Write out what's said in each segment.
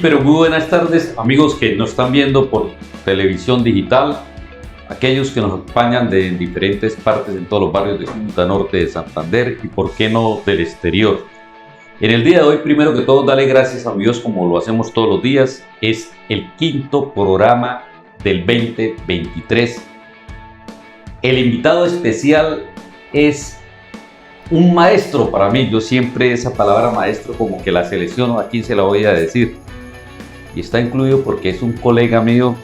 Pero muy buenas tardes, amigos que nos están viendo por televisión digital, aquellos que nos acompañan de diferentes partes en todos los barrios de Punta Norte de Santander y por qué no del exterior. En el día de hoy, primero que todo, dale gracias a Dios como lo hacemos todos los días. Es el quinto programa del 2023. El invitado especial es un maestro para mí. Yo siempre esa palabra maestro como que la selecciono, a quién se la voy a decir. Y está incluido porque es un colega mío,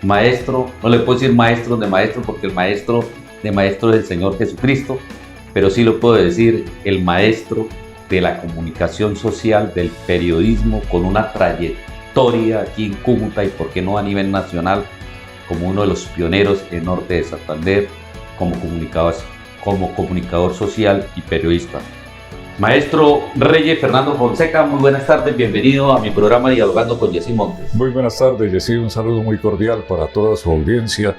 maestro. No le puedo decir maestro de maestro porque el maestro de maestro es el Señor Jesucristo, pero sí lo puedo decir, el maestro de la comunicación social, del periodismo, con una trayectoria aquí en Cúcuta y por qué no a nivel nacional, como uno de los pioneros en Norte de Santander, como comunicador social y periodista. Maestro Reyes Fernando Fonseca, muy buenas tardes, bienvenido a mi programa Dialogando con Yesí Montes. Muy buenas tardes, Yesí, un saludo muy cordial para toda su audiencia,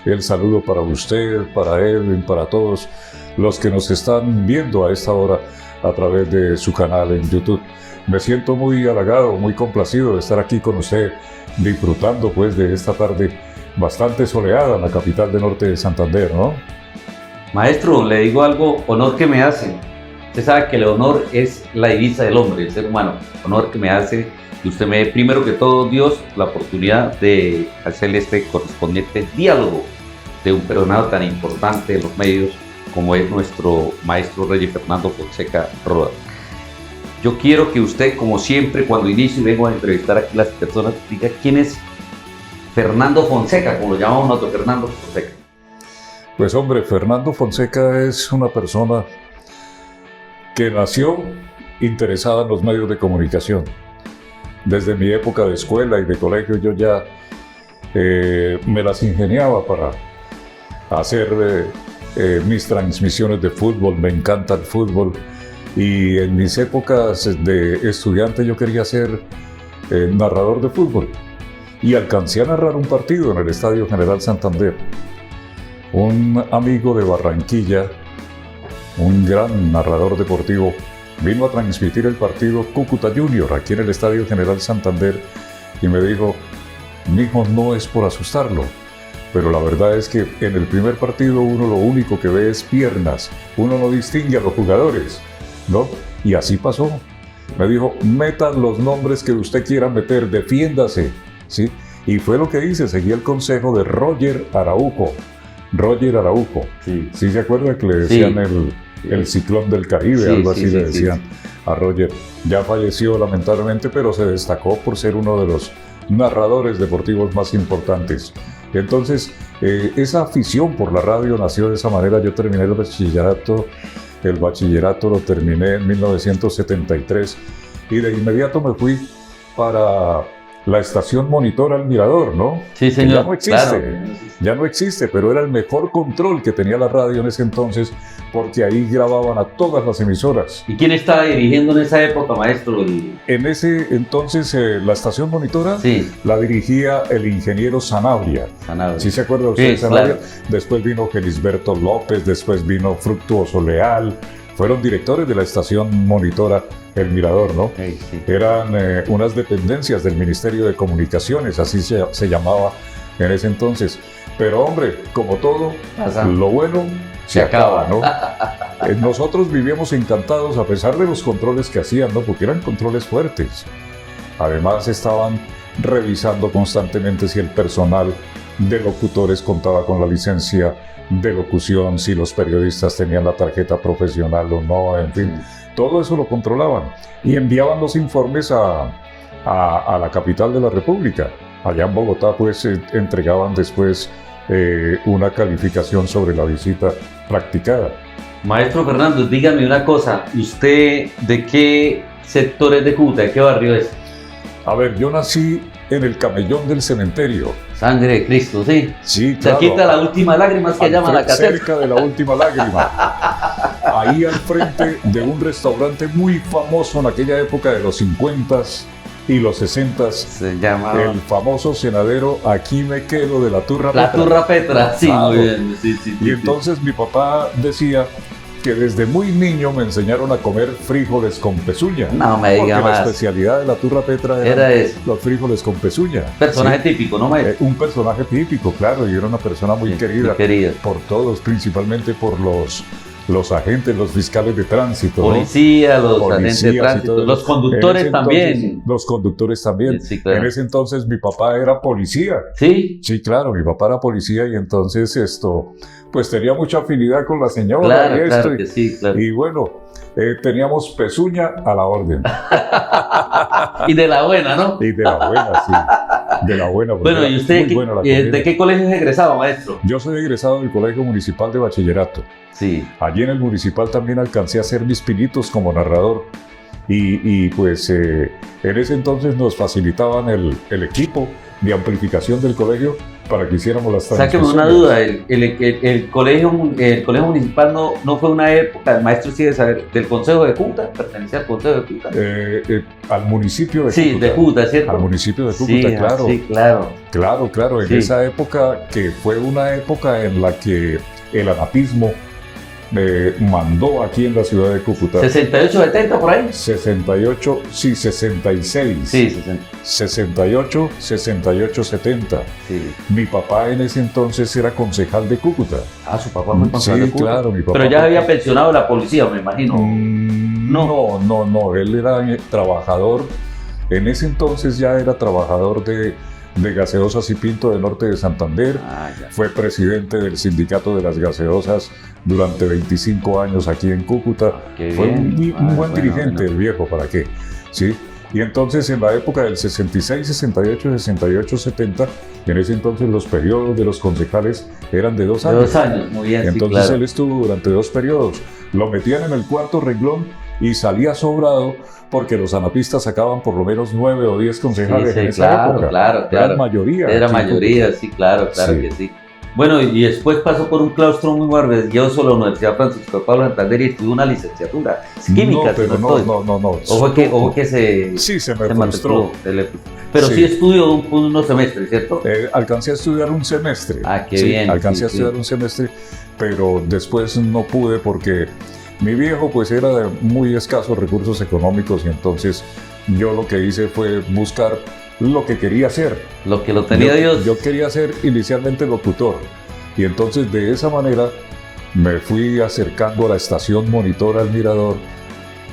el saludo para usted, para Edwin, para todos los que nos están viendo a esta hora a través de su canal en YouTube. Me siento muy halagado, muy complacido de estar aquí con usted, disfrutando pues de esta tarde bastante soleada en la capital de Norte de Santander, ¿no? Maestro, le digo algo, honor que me hace. Usted sabe que el honor es la divisa del hombre, del ser humano. Honor que me hace que usted me dé, primero que todo, Dios, la oportunidad de hacerle este correspondiente diálogo de un personaje tan importante en los medios como es nuestro maestro Reyes Fernando Fonseca Roda. Yo quiero que usted, como siempre, cuando inicio y vengo a entrevistar aquí a las personas, diga quién es Fernando Fonseca, como lo llamamos nosotros, Fernando Fonseca. Pues hombre, Fernando Fonseca es una persona que nació interesada en los medios de comunicación. Desde mi época de escuela y de colegio yo ya me las ingeniaba para hacer mis transmisiones de fútbol. Me encanta el fútbol y en mis épocas de estudiante yo quería ser narrador de fútbol y alcancé a narrar un partido en el Estadio General Santander. Un amigo de Barranquilla, un gran narrador deportivo, vino a transmitir el partido Cúcuta Junior aquí en el Estadio General Santander y me dijo: mijo, no es por asustarlo, pero la verdad es que en el primer partido uno lo único que ve es piernas, uno no distingue a los jugadores, ¿no? Y así pasó. Me dijo: meta los nombres que usted quiera meter, defiéndase, ¿sí? Y fue lo que hice, seguí el consejo de Roger Araujo. Sí se acuerda que le decían el ciclón del Caribe, algo así le decían a Roger. Ya falleció lamentablemente, pero se destacó por ser uno de los narradores deportivos más importantes. Entonces, esa afición por la radio nació de esa manera. Yo terminé el bachillerato lo terminé en 1973 y de inmediato me fui para la estación Monitor al Mirador, ¿no? Sí, señor. Ya no existe, claro. Ya no existe, pero era el mejor control que tenía la radio en ese entonces, porque ahí grababan a todas las emisoras. ¿Y quién estaba dirigiendo en esa época, maestro? En ese entonces, la estación Monitora la dirigía el ingeniero Sanabria. ¿Sí se acuerda usted de Sanabria? Claro. Después vino Gelisberto López, después vino Fructuoso Leal. Fueron directores de la estación Monitora El Mirador, ¿no? Sí. Eran unas dependencias del Ministerio de Comunicaciones, así se llamaba en ese entonces. Pero hombre, como todo, lo bueno se acaba, ¿no? Nosotros vivíamos encantados a pesar de los controles que hacían, ¿no? Porque eran controles fuertes. Además estaban revisando constantemente si el personal de locutores contaba con la licencia de locución, si los periodistas tenían la tarjeta profesional o no, en fin. Todo eso lo controlaban y enviaban los informes a la capital de la República. Allá en Bogotá, pues, entregaban después una calificación sobre la visita practicada. Maestro Fernando, dígame una cosa. ¿Usted de qué sector es de Cúcuta? ¿De qué barrio es? A ver, yo nací en el Camellón del Cementerio. Sangre de Cristo, ¿sí? Sí, claro. Cerquita la última lágrima que llama la caseta. Cerca de la última lágrima. Ahí al frente de un restaurante muy famoso en aquella época de los 50s y los 60s. Se llamaba el famoso cenadero Aquí me quedo de la Turra Petra. La Turra Petra, sí, claro. Muy bien. Sí, y entonces mi papá decía: que desde muy niño me enseñaron a comer frijoles con pezuña. No me diga porque más. la especialidad de la turra Petra Era eran eso. los frijoles con pezuña. Personaje típico, ¿no, maestro? Un personaje típico, claro, y era una persona muy Sí, querida muy querida. por todos, principalmente por los agentes, los fiscales de tránsito, ¿no? Policía, los agentes de Policías y tránsito, todo los eso. conductores En ese también. entonces, los conductores también. Sí, claro. En ese entonces mi papá era policía. Sí, Sí, claro, mi papá era policía y entonces pues tenía mucha afinidad con la señora claro, y esto. claro que sí, claro. Y bueno, teníamos pezuña a la orden. Y de la buena, ¿no? Y de la buena, sí. De la buena. porque Bueno, era ¿y usted muy buena la comida. de qué colegio es egresado, maestro? Yo soy egresado del Colegio Municipal de Bachillerato. Sí. Allí en el municipal también alcancé a hacer mis pinitos como narrador. Y pues en ese entonces nos facilitaban el equipo de amplificación del colegio para que hiciéramos las Sáqueme transmisiones. una duda, el colegio municipal no fue una época, el maestro sigue saber, del Consejo de Cúcuta, pertenecía al Consejo de Cúcuta. Al municipio de Sí, Cúcuta. de Cúcuta, ¿cierto? Al municipio de Cúcuta, Sí, claro. sí, claro. Claro, en Sí. esa época que fue una época en la que el anapismo mandó aquí en la ciudad de Cúcuta. 68, 70 por ahí. 68, sí, 66. Sí, 60. 68, 70. Sí. Mi papá en ese entonces era concejal de Cúcuta. Ah, su papá fue Sí, concejal de Cúcuta. claro, mi papá. Pero ya había pensionado la policía, me imagino. No, él era trabajador. En ese entonces ya era trabajador de Gaseosas y Pinto del Norte de Santander. Ah, ya. Fue presidente del sindicato de las gaseosas durante 25 años aquí en Cúcuta. Qué Fue bien. un buen Bueno, dirigente, bueno. el viejo, ¿para qué? ¿Sí? Y entonces en la época del 66, 68, 68, 70, en ese entonces los periodos de los concejales eran de 2 De años. 2 años, muy bien, Entonces sí, claro. él estuvo durante 2 periodos. Lo metían en el cuarto renglón y salía sobrado porque los anapistas sacaban por lo menos 9 o 10 concejales Sí, en sí, esa claro, época. claro. Era mayoría. Era aquí en mayoría, Cúcuta. sí, claro Sí. que sí. Bueno, y después pasó por un claustro muy maravilloso, la Universidad Francisco de Pablo Santander, y estudió una licenciatura. Es química, No, si pero estoy. no. Ojo que se Sí, se me matriculó. frustró. Pero sí, Sí. estudió unos semestres, ¿cierto? Alcancé a estudiar un semestre. Ah, qué Sí, bien, alcancé sí, a estudiar sí. un semestre, pero después no pude porque mi viejo pues era de muy escasos recursos económicos y entonces yo lo que hice fue buscar lo que quería hacer. Lo que lo tenía Dios. Yo quería ser inicialmente locutor y entonces de esa manera me fui acercando a la estación Monitor al Mirador.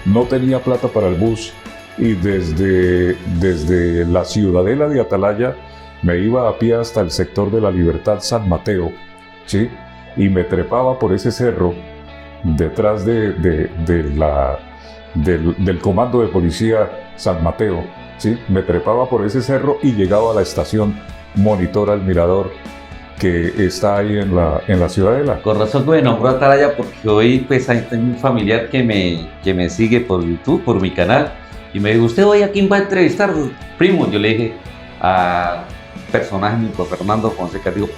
No tenía plata para el bus y desde la ciudadela de Atalaya me iba a pie hasta el sector de la Libertad San Mateo, ¿sí? Y me trepaba por ese cerro detrás del comando de policía San Mateo, ¿sí? Me trepaba por ese cerro y llegaba a la estación Monitor al Mirador que está ahí en la ciudadela. Con razón que me nombró Atalaya, porque hoy pues tengo un familiar que me sigue por YouTube, por mi canal, y me dijo, ¿usted hoy a quién va a entrevistar? Primo, yo le dije a personaje mismo, Fernando Fonseca, digo,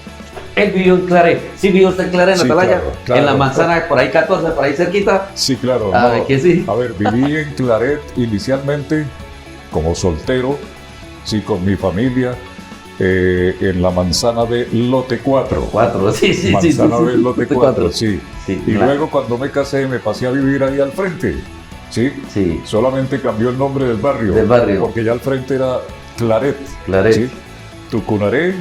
él vivió en Claret. ¿Sí vivió usted en Claret, en Sí, Atalaya? claro. En la manzana, por ahí 14, por ahí cerquita. Sí, claro. A ver, que sí. A ver, viví en Claret inicialmente como soltero, sí, con mi familia, en la manzana de Lote 4. 4, sí. Manzana de Lote 4, sí. Sí, Y claro. luego cuando me casé me pasé a vivir ahí al frente, ¿sí? Sí, Solamente cambió el nombre del barrio. Del barrio. Porque ya al frente era Claret. Claret. ¿Sí? Tucunaré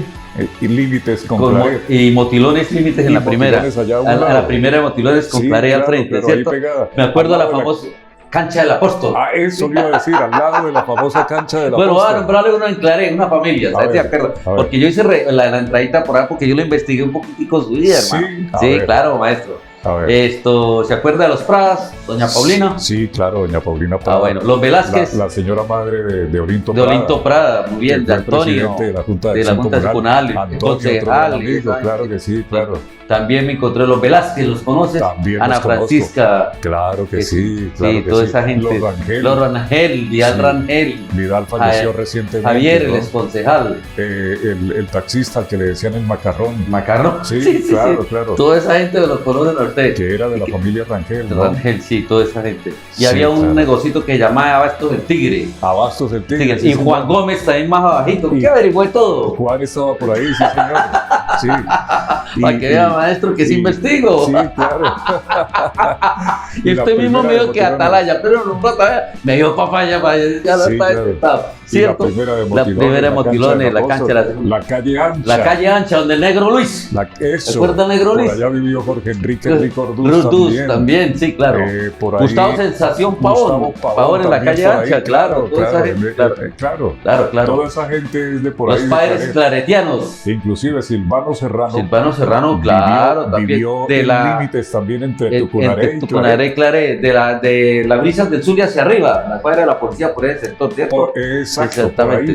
y límites con Con Claret. y Motilones límites en Y la primera. Motilones allá a un A lado. la primera de Motilones con Sí, Claret al claro, frente, pero ahí ¿cierto? pegada. Me acuerdo de Al la lado de famosa cancha del apóstol. Ah, eso le iba a decir, al lado de la famosa cancha de la Bueno, voy a Apóstol. nombrarle uno en Claret, una familia, A ¿sabes? ver, ¿Se acuerda? a ver. Porque yo hice la entradita por ahí porque yo lo investigué un poquitico su vida, Sí, hermano. a Sí, ver. claro, maestro. A ver. ¿Se acuerda de los Pradas? Doña Paulina. Sí, claro, doña Paulina Prada. Bueno, los Velázquez. La señora madre de Olinto De Prada. Olinto Prada, muy bien, que de fue Antonio. presidente de la Junta de de la Acción Junta de Comunal. Comunal, Antonio, otro concejal, gran amigo, exacto. claro que sí, claro. También me encontré los Velázquez, ¿los conoces? También Ana los conozco. Francisca. Claro que sí, Sí, claro que toda sí. esa gente. Los Rangel. Los Rangel, Vidal Sí. Rangel. Vidal falleció Javier- recientemente. Javier, el ¿no? exconcejal. El taxista al que le decían el macarrón. Macarrón. Sí, claro. Toda esa gente los conocen a ustedes. Que era de la familia Rangel, De ¿no? Rangel, sí, toda esa gente. Y Sí, había un claro. negocito que llamaba Abastos del Tigre. Abastos del Tigre. Tigre. sí, Y señor. Juan Gómez también más abajito. Y- ¿Qué averiguó de todo? Juan estaba por ahí, sí, señor. Sí. Para que vea, maestro, que sí investigo. Sí, claro. Y usted mismo me dijo que Atalaya, pero no Atalaya. Me dijo papaya, ya lo está detectado. ¿Cierto? La primera de Motilones, la cancha de la calle ancha. La calle ancha, donde el Negro Luis. ¿Recuerda el Negro Luis? Por allá vivió Jorge Enrique Ricorduz también, sí, claro. Por ahí, Gustavo Sensación Pavón. Pavón en la calle ancha, claro. Claro. Toda esa gente es de por ahí. Los padres claretianos. Inclusive Silvano Serrano, claro, también. Vivió en límites también entre Tucunaré y Claret. De la Brisas del Zulia hacia arriba, la cuadra de la policía por ese sector, ¿cierto? Exacto,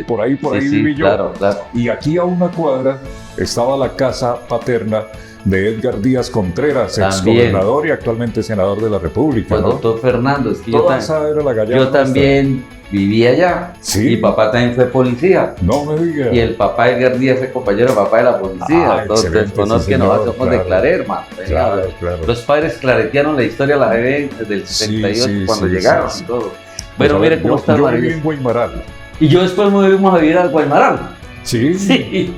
por ahí viví yo. Claro. Y aquí a una cuadra estaba la casa paterna de Edgar Díaz Contreras, exgobernador y actualmente senador de la República. Pues ¿no? Doctor Fernando, es que esa era la gallina. Yo también vivía allá. ¿Sí? Mi papá también fue policía. No me digas. Y el papá de Edgar Díaz fue compañero de papá de la policía. Entonces, conozco somos de Claret, hermano. Claro. Los padres claretianos, la historia la ve desde el 68 cuando llegaron y todo. Bueno, mire cómo está yo viví en Guaymaral. Y yo después me vimos a vivir a Guaymaral. ¿Sí? Sí,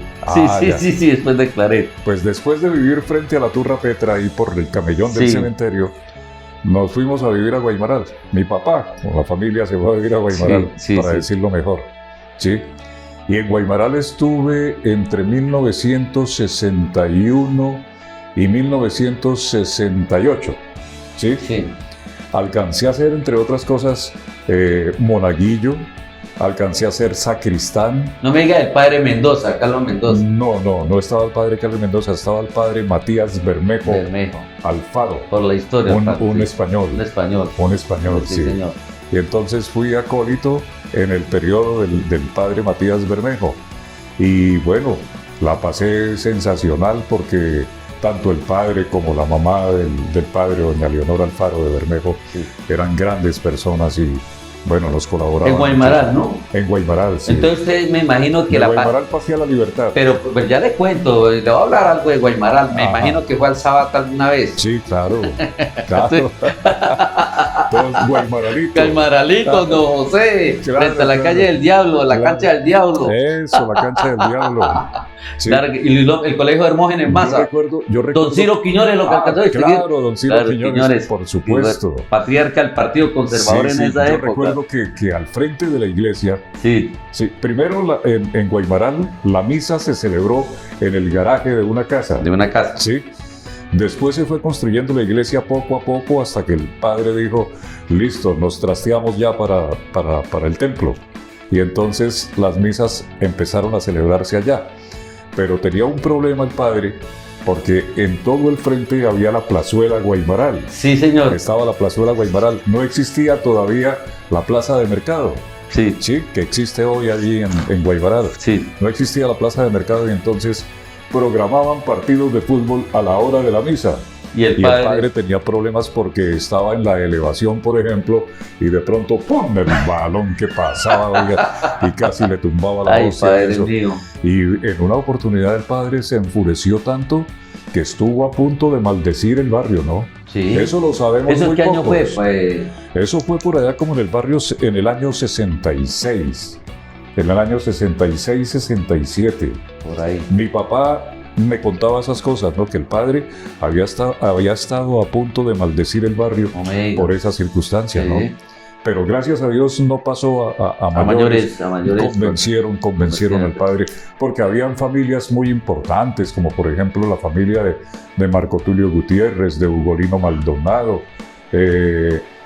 después de Claret. Pues después de vivir frente a la Turra Petra, ahí por el camellón del cementerio, nos fuimos a vivir a Guaymaral. Mi papá, con la familia, se fue a vivir a Guaymaral, para decirlo mejor. ¿Sí? Y en Guaymaral estuve entre 1961 y 1968. ¿Sí? Sí. Alcancé a hacer, entre otras cosas, monaguillo. Alcancé a ser sacristán. No me diga el padre Mendoza, Carlos Mendoza. No estaba el padre Carlos Mendoza, estaba el padre Matías Bermejo Alfaro. Por la historia. Un español. Un español, sí. Señor. Y entonces fui acólito en el periodo del padre Matías Bermejo. Y bueno, la pasé sensacional porque tanto el padre como la mamá del padre, doña Leonor Alfaro de Bermejo, eran grandes personas y bueno, nos colaboraban. En Guaymaral, ¿no? En Guaymaral, sí. Entonces usted me imagino que Guaymaral pasé a La Libertad. Pero pues ya le cuento, le voy a hablar algo de Guaymaral. Me imagino que fue al sábado alguna vez. Sí, claro. Todos guaymaralitos, don José. Frente a la calle del Diablo, la cancha del Diablo. Eso, la cancha del Diablo. Sí. Claro, y el colegio de Hermógenes Maza. Yo recuerdo. Don Ciro Quiñones lo que alcanzó a distinguir. Claro, don Ciro Quiñones, por supuesto. Patriarca del Partido Conservador en esa época. Yo recuerdo que al frente de la iglesia, sí, primero en Guaymaral, la misa se celebró en el garaje de una casa. Sí. Después se fue construyendo la iglesia poco a poco hasta que el padre dijo, listo, nos trasteamos ya para el templo. Y entonces las misas empezaron a celebrarse allá. Pero tenía un problema el padre, porque en todo el frente había la plazuela Guaymaral. Sí, señor. Estaba la plazuela Guaymaral. No existía todavía la plaza de mercado. Sí. Sí, que existe hoy allí en Guaymaral. Sí. No existía la plaza de mercado y entonces programaban partidos de fútbol a la hora de la misa. Y el padre tenía problemas porque estaba en la elevación, por ejemplo, y de pronto ¡pum! El balón que pasaba, oiga, y casi le tumbaba la hostia. Y en una oportunidad el padre se enfureció tanto que estuvo a punto de maldecir el barrio, ¿no? Sí. Eso lo sabemos muy pocos. ¿Qué año fue? Eso fue por allá como en el barrio, en el año 66. En el año 66, 67. Por ahí. Mi papá me contaba esas cosas, ¿no? Que el padre había estado a punto de maldecir el barrio por esas circunstancias, ¿no? Pero gracias a Dios no pasó a mayores. Convencieron al padre, porque habían familias muy importantes, como por ejemplo la familia de Marco Tulio Gutiérrez, de Ugolino Maldonado,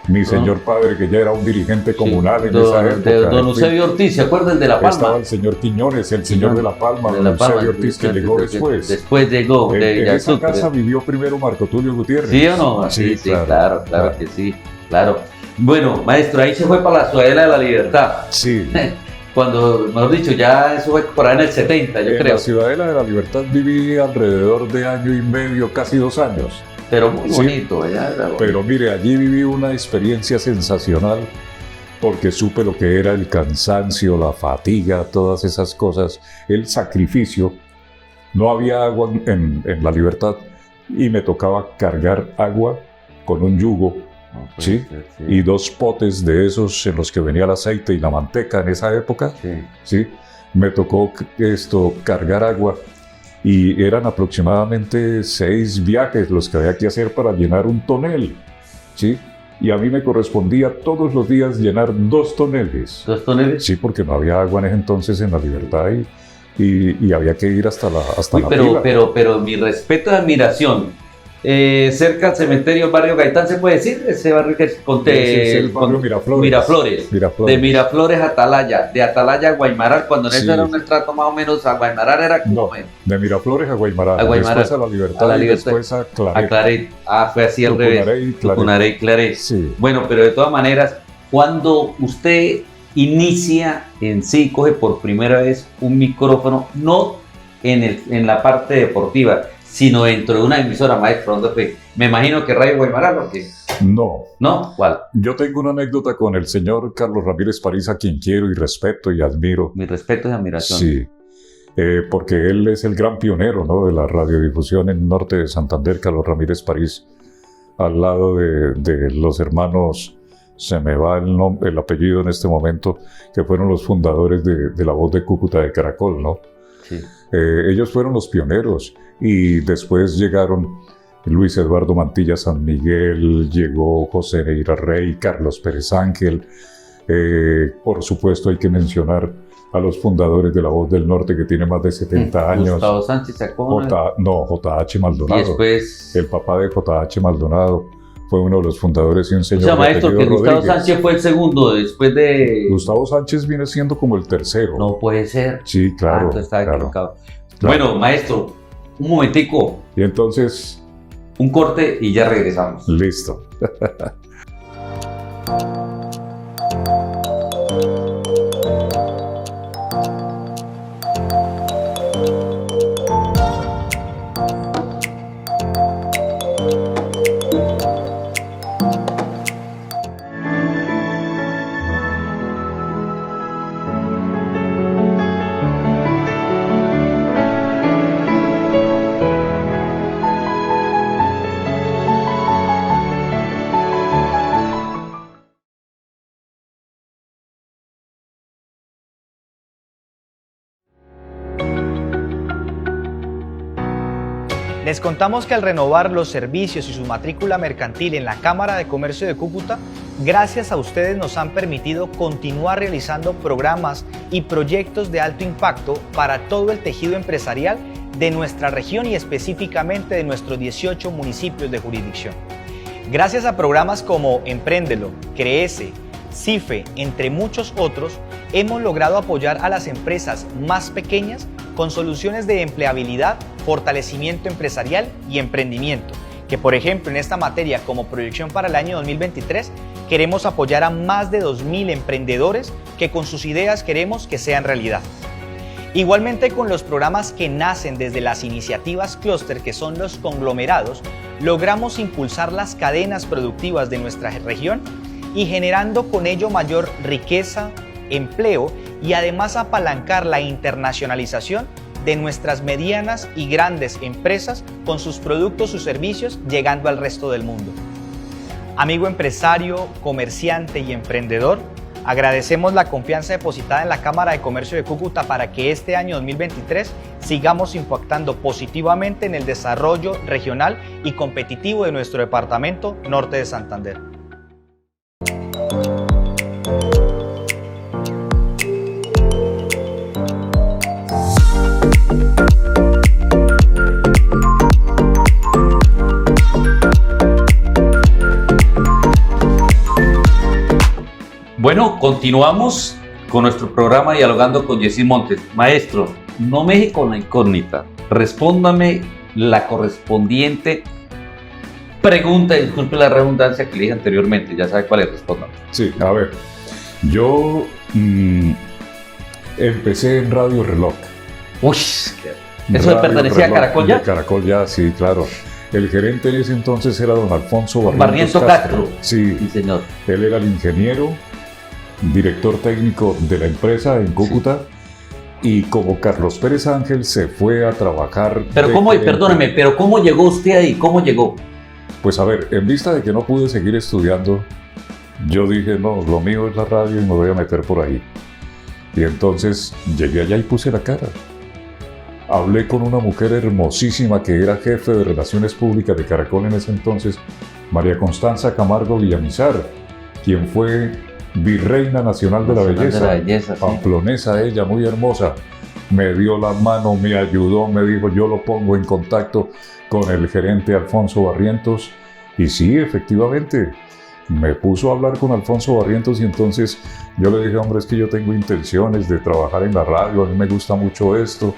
mi señor padre, que ya era un dirigente comunal en esa época. De don Eusebio Ortiz, ¿se acuerdan de La Palma? Estaba el señor Quiñones, el señor de La Palma, don Eusebio Ortiz, que llegó después. Después llegó. En esa casa vivió primero Marco Tulio Gutiérrez. ¿Sí o no? Sí, claro que sí, claro. Bueno, maestro, ahí se fue para la Ciudadela de la Libertad. Sí. Cuando, mejor dicho, ya eso fue por ahí en el 70, yo creo. En la Ciudadela de la Libertad viví alrededor de año y medio, casi 2 años. Pero muy bonito, Pero mire, allí viví una experiencia sensacional porque supe lo que era el cansancio, la fatiga, todas esas cosas, el sacrificio. No había agua en la Libertad y me tocaba cargar agua con un yugo, ¿sí? Y 2 potes de esos en los que venía el aceite y la manteca en esa época. Sí. Me tocó cargar agua y eran aproximadamente 6 viajes los que había que hacer para llenar un tonel, ¿sí? Y a mí me correspondía todos los días llenar 2 toneles. ¿2 toneles? Sí, porque no había agua en ese entonces en La Libertad y había que ir hasta la pila. Pero mi respeto y admiración. Cerca al cementerio Barrio Gaitán, ¿se puede decir? Ese barrio que es Es el barrio Miraflores. De Miraflores a Atalaya, de Atalaya a Guaymaral, cuando en Sí. eso era un estrato más o menos, a Guaymaral era como... No, de Miraflores a Guaymaral, A Guaymaral. después a La Libertad, y después a Claret. A Claret. Fue así al revés. Tucunaré y Claret. Tucunaré y Claret. Sí. Bueno, pero de todas maneras, cuando usted inicia en sí, coge por primera vez un micrófono, no en la parte deportiva, sino dentro de una emisora, maestro, ¿dónde fue? Me imagino que Radio Guaymaral, ¿o qué? No. ¿No? ¿Cuál? Yo tengo una anécdota con el señor Carlos Ramírez París, a quien quiero y respeto y admiro. Mi respeto y admiración. Sí, porque él es el gran pionero, ¿no?, de la radiodifusión en norte de Santander, Carlos Ramírez París, al lado de los hermanos, se me va el apellido en este momento, que fueron los fundadores de La Voz de Cúcuta de Caracol, ¿no? Sí. Ellos fueron los pioneros y después llegaron Luis Eduardo Mantilla San Miguel, llegó José Neira Rey, Carlos Pérez Ángel. Por supuesto hay que mencionar a los fundadores de La Voz del Norte, que tiene más de 70 años. Gustavo Sánchez sacó JH Maldonado. Y después... El papá de JH Maldonado fue uno de los fundadores y un señor. O sea, maestro, que apellido Gustavo Rodríguez. Sánchez fue el segundo después de... Gustavo Sánchez viene siendo como el tercero. No puede ser. Sí, claro. Entonces estaba claro. equivocado. Claro. Bueno, maestro, un momentico, Y entonces, un corte y ya regresamos. listo. Les contamos que al renovar los servicios y su matrícula mercantil en la Cámara de Comercio de Cúcuta, gracias a ustedes nos han permitido continuar realizando programas y proyectos de alto impacto para todo el tejido empresarial de nuestra región y específicamente de nuestros 18 municipios de jurisdicción. Gracias a programas como Empréndelo, Créese, CIFE, entre muchos otros, hemos logrado apoyar a las empresas más pequeñas con soluciones de empleabilidad, fortalecimiento empresarial y emprendimiento, que por ejemplo en esta materia como proyección para el año 2023 queremos apoyar a más de 2.000 emprendedores que con sus ideas queremos que sean realidad. Igualmente con los programas que nacen desde las iniciativas clúster, que son los conglomerados, logramos impulsar las cadenas productivas de nuestra región y generando con ello mayor riqueza, empleo y además apalancar la internacionalización de nuestras medianas y grandes empresas con sus productos o servicios llegando al resto del mundo. Amigo empresario, comerciante y emprendedor, agradecemos la confianza depositada en la Cámara de Comercio de Cúcuta para que este año 2023 sigamos impactando positivamente en el desarrollo regional y competitivo de nuestro departamento norte de Santander. Bueno, continuamos con nuestro programa Dialogando con Yesid Montes. Maestro, no me deje con la incógnita. Respóndame la correspondiente pregunta, disculpe la redundancia que le dije anteriormente, ya sabe cuál es, respóndame. Sí, a ver, yo empecé en Radio Reloj. Uy, ¿eso pertenecía a Caracol ya? De Caracol ya, sí, claro. El gerente en ese entonces era don Alfonso Barrientos Castro. Sí, Sí, señor. él era el ingeniero, director técnico de la empresa en Cúcuta, y como Carlos Pérez Ángel se fue a trabajar... Pero de cómo, gerente. perdóneme, pero ¿cómo llegó usted ahí? ¿Cómo llegó? Pues a ver, en vista de que no pude seguir estudiando, yo dije, no, lo mío es la radio y me voy a meter por ahí. Y entonces llegué allá y puse la cara. hablé con una mujer hermosísima que era jefe de Relaciones Públicas de Caracol en ese entonces, María Constanza Camargo Villamizar, quien fue Virreina Nacional de la Belleza, sí. pamplonesa ella, muy hermosa. Me dio la mano, me ayudó, me dijo, yo lo pongo en contacto con el gerente Alfonso Barrientos. Y sí, efectivamente, me puso a hablar con Alfonso Barrientos y entonces yo le dije, hombre, es que yo tengo intenciones de trabajar en la radio, a mí me gusta mucho esto.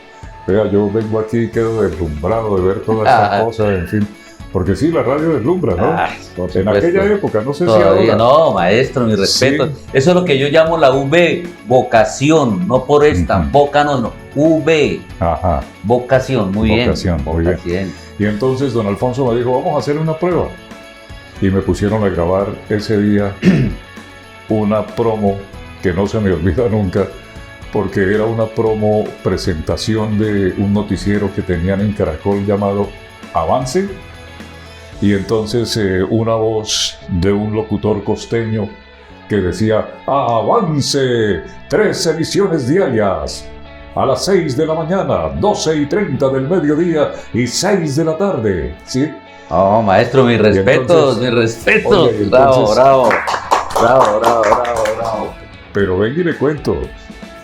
Vea, yo vengo aquí y quedo deslumbrado de ver toda esta cosa, en fin. Porque sí, la radio deslumbra, ¿no? Ay, por En supuesto. aquella época, no sé Todavía si ahora. no, maestro, mi respeto. Sí. Eso es lo que yo llamo la V, vocación, no por esta, Ujú. boca no, V, Ajá. vocación, muy Vocación, bien. muy bien. Vocación. Y entonces don Alfonso me dijo, vamos a hacer una prueba. Y me pusieron a grabar ese día una promo que no se me olvida nunca, porque era una promo presentación de un noticiero que tenían en Caracol llamado Avance. Y entonces una voz de un locutor costeño que decía, Avance, 3 emisiones diarias. A las 6 de la mañana, 12:30 del mediodía y 6 de la tarde. ¿Sí? Oh, maestro, mis respetos, entonces, mis respetos. oye, y Bravo, entonces- bravo, bravo, bravo, bravo, bravo. Pero ven y le cuento.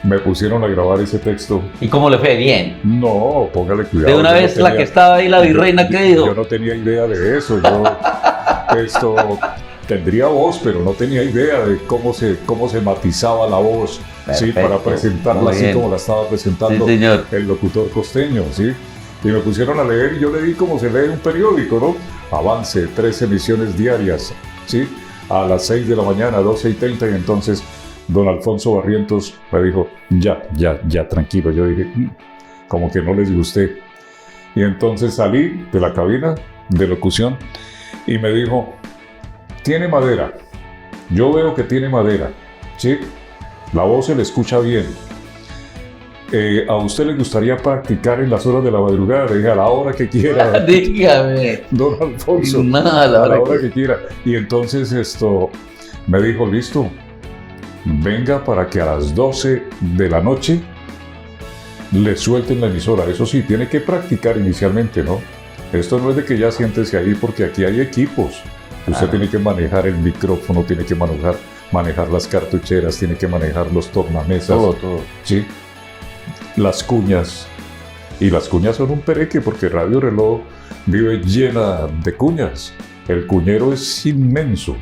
Me pusieron a grabar ese texto. ¿Y cómo le fue? Bien. No, póngale cuidado. De una yo no vez la tenía- que estaba ahí, la virreina, ¿qué Yo dijo? no tenía idea de eso. Yo tendría voz, pero no tenía idea de cómo se matizaba la voz, ¿sí? Perfecto, Para presentarla muy así bien. como la estaba presentando Sí, señor. el locutor costeño, ¿sí? Y me pusieron a leer y yo leí como se lee un periódico, ¿no? Avance, 3 emisiones diarias, ¿sí? A las 6 de la mañana, 12:30, y entonces don Alfonso Barrientos me dijo, ya, tranquilo. Yo dije, como que no les gusté. Y entonces salí de la cabina de locución y me dijo, tiene madera, yo veo que tiene madera, ¿sí? La voz se le escucha bien. ¿A usted le gustaría practicar en las horas de la madrugada? Le dije, a la hora que quiera, Dígame. don Alfonso, Nada, a la hora hora que- que quiera. Y entonces me dijo, listo, venga para que a las 12 de la noche le suelten la emisora. Eso sí, tiene que practicar inicialmente, ¿no? Esto no es de que ya siéntese ahí, porque aquí hay equipos. Usted Claro. tiene que manejar el micrófono, tiene que manejar las cartucheras, tiene que manejar los tornamesas, Todo. ¿sí? Las cuñas. Y las cuñas son un pereque, porque Radio Reloj vive llena de cuñas. El cuñero es inmenso.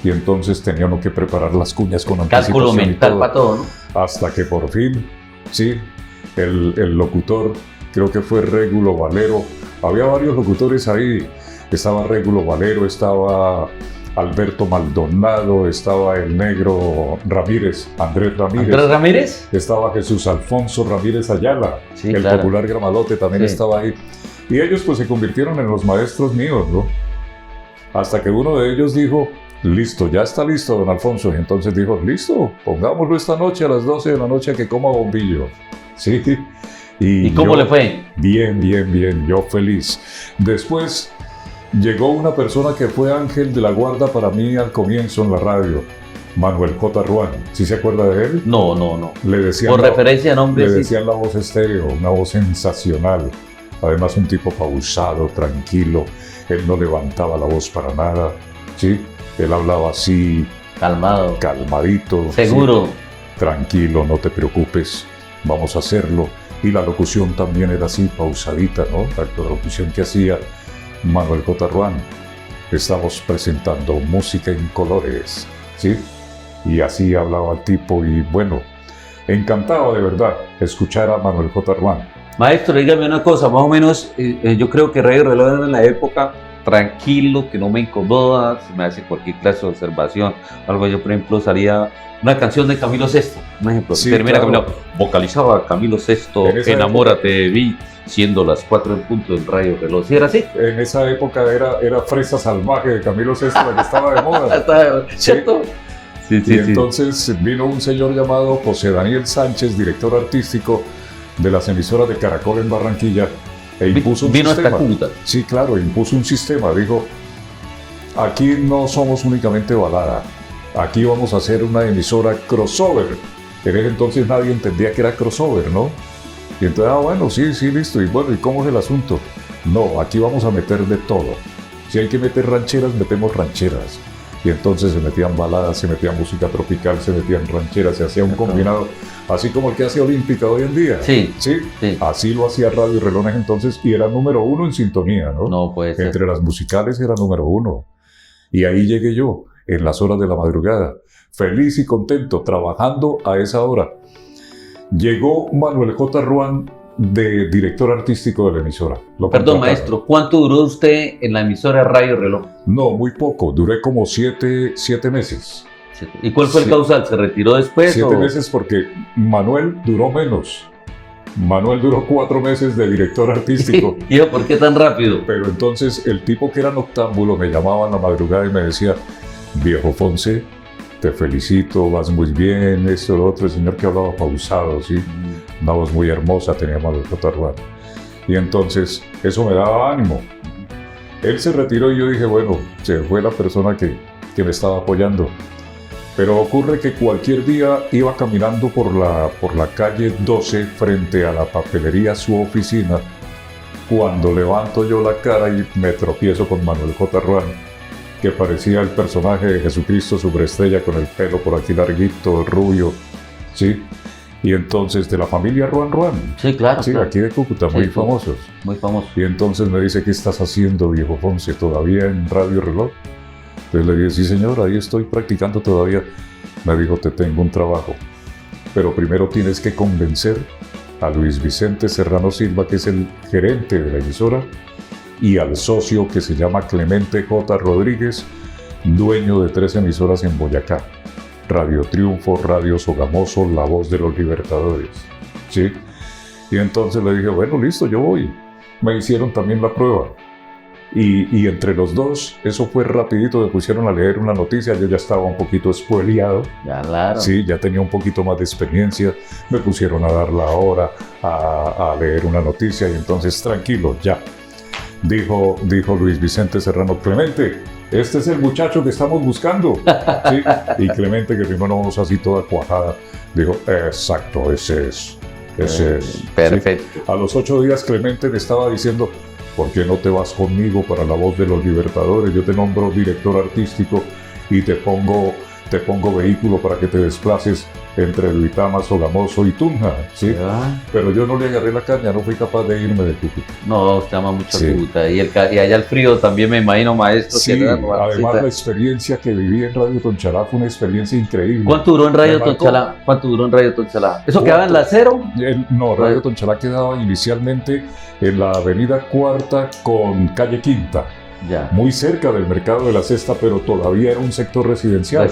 Y entonces tenía uno que preparar las cuñas con Cálculo anticipación y mental todo. para todo, ¿no? Hasta que por fin, sí, el locutor, creo que fue Régulo Valero. Había varios locutores ahí. Estaba Régulo Valero, estaba Alberto Maldonado, estaba el negro Ramírez, Andrés Ramírez. ¿Andrés Ramírez? Estaba Jesús Alfonso Ramírez Ayala, Sí, el claro. popular Gramalote también Sí. estaba ahí. Y ellos pues se convirtieron en los maestros míos, ¿no? Hasta que uno de ellos dijo, listo, ya está listo, don Alfonso. Y entonces dijo, listo, pongámoslo esta noche a las 12 de la noche a que coma bombillo. Sí. ¿Y cómo yo, le fue? Bien, yo feliz. Después llegó una persona que fue ángel de la guarda para mí al comienzo en la radio, Manuel J. Ruán. ¿Sí se acuerda de él? No. Le decían Por la- referencia a nombre, le sí. decían la voz estéreo, una voz sensacional. Además, un tipo pausado, tranquilo. Él no levantaba la voz para nada, ¿sí? Él hablaba así, Calmado. calmadito. ¿sí? Seguro. Tranquilo, no te preocupes, vamos a hacerlo. Y la locución también era así, pausadita, ¿no? La locución que hacía Manuel J. Ruán. Estamos presentando música en colores, ¿sí? Y así hablaba el tipo y bueno, encantado de verdad escuchar a Manuel J. Ruán. Maestro, dígame una cosa, más o menos, yo creo que Radio Reloj era en la época tranquilo, que no me incomoda, si me hace cualquier clase de observación, algo yo, por ejemplo, usaría una canción de Camilo Sesto, un ejemplo, Sí, termina claro. Camilo, vocalizaba Camilo Sesto, En esa Enamórate de mí, siendo las 4 en punto en Radio Reloj, ¿sí era así? En esa época era Fresa Salvaje de Camilo Sesto la que estaba de moda. ¿Cierto? Sí, Y entonces vino un señor llamado José Daniel Sánchez, director artístico de las emisoras de Caracol en Barranquilla, e impuso un Vino hasta sistema. Cúcuta. Sí, claro, impuso un sistema. Dijo, aquí no somos únicamente balada, aquí vamos a hacer una emisora crossover. En ese entonces nadie entendía que era crossover, ¿no? Y entonces, bueno, sí, listo. Y bueno, ¿y cómo es el asunto? No, aquí vamos a meter de todo. Si hay que meter rancheras, metemos rancheras. Y entonces se metían baladas, se metían música tropical, se metían rancheras, se hacía un combinado, así como el que hace Olímpica hoy en día. Sí. Así lo hacía Radio Reloj entonces, y era número 1 en sintonía, ¿no? No puede ser. Entre las musicales era número 1. Y ahí llegué yo, en las horas de la madrugada, feliz y contento, trabajando a esa hora. Llegó Manuel J. Ruán, de director artístico de la emisora. Perdón, maestro, ¿cuánto duró usted en la emisora Radio Reloj? No, muy poco, duré como 7 meses. ¿Y cuál fue el causal? ¿Se retiró después? 7 meses porque Manuel duró menos. Manuel duró 4 meses de director artístico. ¿Y por qué tan rápido? Pero entonces el tipo que era noctámbulo me llamaba en la madrugada y me decía, viejo Fonse, te felicito, vas muy bien, esto, lo otro. El señor que hablaba pausado, ¿sí? Una voz muy hermosa tenía Manuel J. Ruán. Y entonces eso me daba ánimo. Él se retiró y yo dije, bueno, se fue la persona que me estaba apoyando. Pero ocurre que cualquier día iba caminando por la calle 12 frente a la papelería, su oficina, cuando levanto yo la cara y me tropiezo con Manuel J. Ruán, que parecía el personaje de Jesucristo Superestrella, con el pelo por aquí larguito, rubio, ¿sí? Y entonces, de la familia Ruán. Sí, claro. Sí, claro. aquí de Cúcuta, muy famosos. Muy famosos. Y entonces me dice, ¿qué estás haciendo, viejo Fonse, todavía en Radio Reloj? Entonces le dije, sí señor, ahí estoy practicando todavía. Me dijo, te tengo un trabajo, pero primero tienes que convencer a Luis Vicente Serrano Silva, que es el gerente de la emisora, y al socio que se llama Clemente J. Rodríguez, dueño de 3 emisoras en Boyacá: Radio Triunfo, Radio Sogamoso, La Voz de los Libertadores, ¿sí? Y entonces le dije, bueno, listo, yo voy. Me hicieron también la prueba. Y entre los dos, eso fue rapidito, me pusieron a leer una noticia, yo ya estaba un poquito spoileado. Ya, claro. Sí, ya tenía un poquito más de experiencia, me pusieron a dar la hora, a leer una noticia, y entonces, tranquilo, ya. Dijo Luis Vicente Serrano, Clemente, este es el muchacho que estamos buscando. ¿Sí? Y Clemente, que tenía una voz así toda cuajada, dijo, exacto, ese es. Perfecto. ¿Sí? A los 8 días Clemente le estaba diciendo, ¿por qué no te vas conmigo para La Voz de los Libertadores? Yo te nombro director artístico y te pongo vehículo para que te desplaces entre Duitama, Sogamoso y Tunja, ¿sí? Pero yo no le agarré la caña, no fui capaz de irme de Cúcuta. No, usted ama mucho a Cúcuta. Y allá el frío también, me imagino, maestro. Sí, que además la experiencia que viví en Radio Tonchalá fue una experiencia increíble. ¿Cuánto duró en Radio Tonchalá? ¿Eso quedaba en la Acero? No, Radio Tonchalá quedaba inicialmente en la avenida Cuarta con calle Quinta. Ya. Muy cerca del mercado de la Cesta, pero todavía era un sector residencial.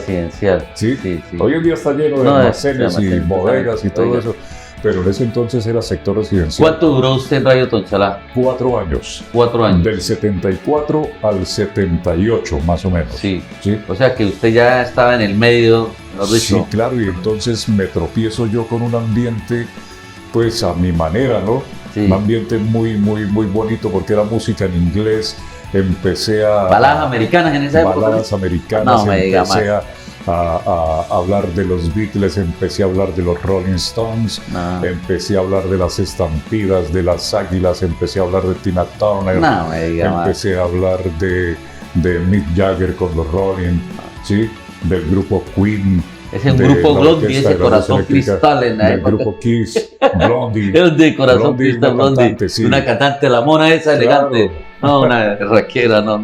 ¿Sí? Sí. Hoy en día está lleno de almacenes y bodegas y todo eso, pero en ese entonces era sector residencial. ¿Cuánto duró usted en Radio Tonchalá? 4 años. 4 años. Del 74 al 78, más o menos. Sí. O sea que usted ya estaba en el medio, ¿no? Sí, claro, y entonces me tropiezo yo con un ambiente, pues a mi manera, ¿no? Sí. Un ambiente muy, muy, muy bonito, porque era música en inglés. Empecé a... ¿Baladas americanas en esa época? Baladas americanas, no, me diga más. Empecé a hablar de los Beatles, empecé a hablar de los Rolling Stones, empecé a hablar de las estampidas, de las águilas, empecé a hablar de Tina Turner, empecé a hablar de Mick Jagger con los Rolling, ¿sí? Del grupo Queen. Es un grupo Blondie, ese Corazón Cristal en la época. Del grupo Kiss, Blondie. El de Corazón Cristal, Blondie. Sí. Una cantante, la mona esa, elegante. Claro. No, una raquera, no.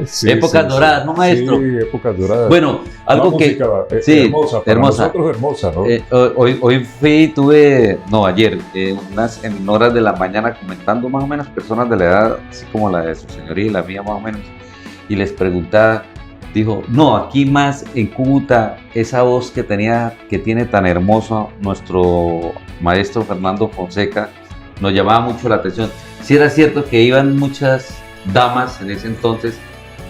Sí, épocas doradas, ¿no, maestro? Sí, épocas doradas. Bueno, algo la que... hermosa, para nosotros hermosa, ¿no? Hoy ayer, unas en horas de la mañana comentando más o menos personas de la edad, así como la de su señoría y la mía más o menos, y les preguntaba, dijo, no, aquí más en Cúcuta, esa voz que tiene tan hermosa nuestro maestro Fernando Fonseca, nos llamaba mucho la atención. Sí era cierto que iban muchas damas en ese entonces,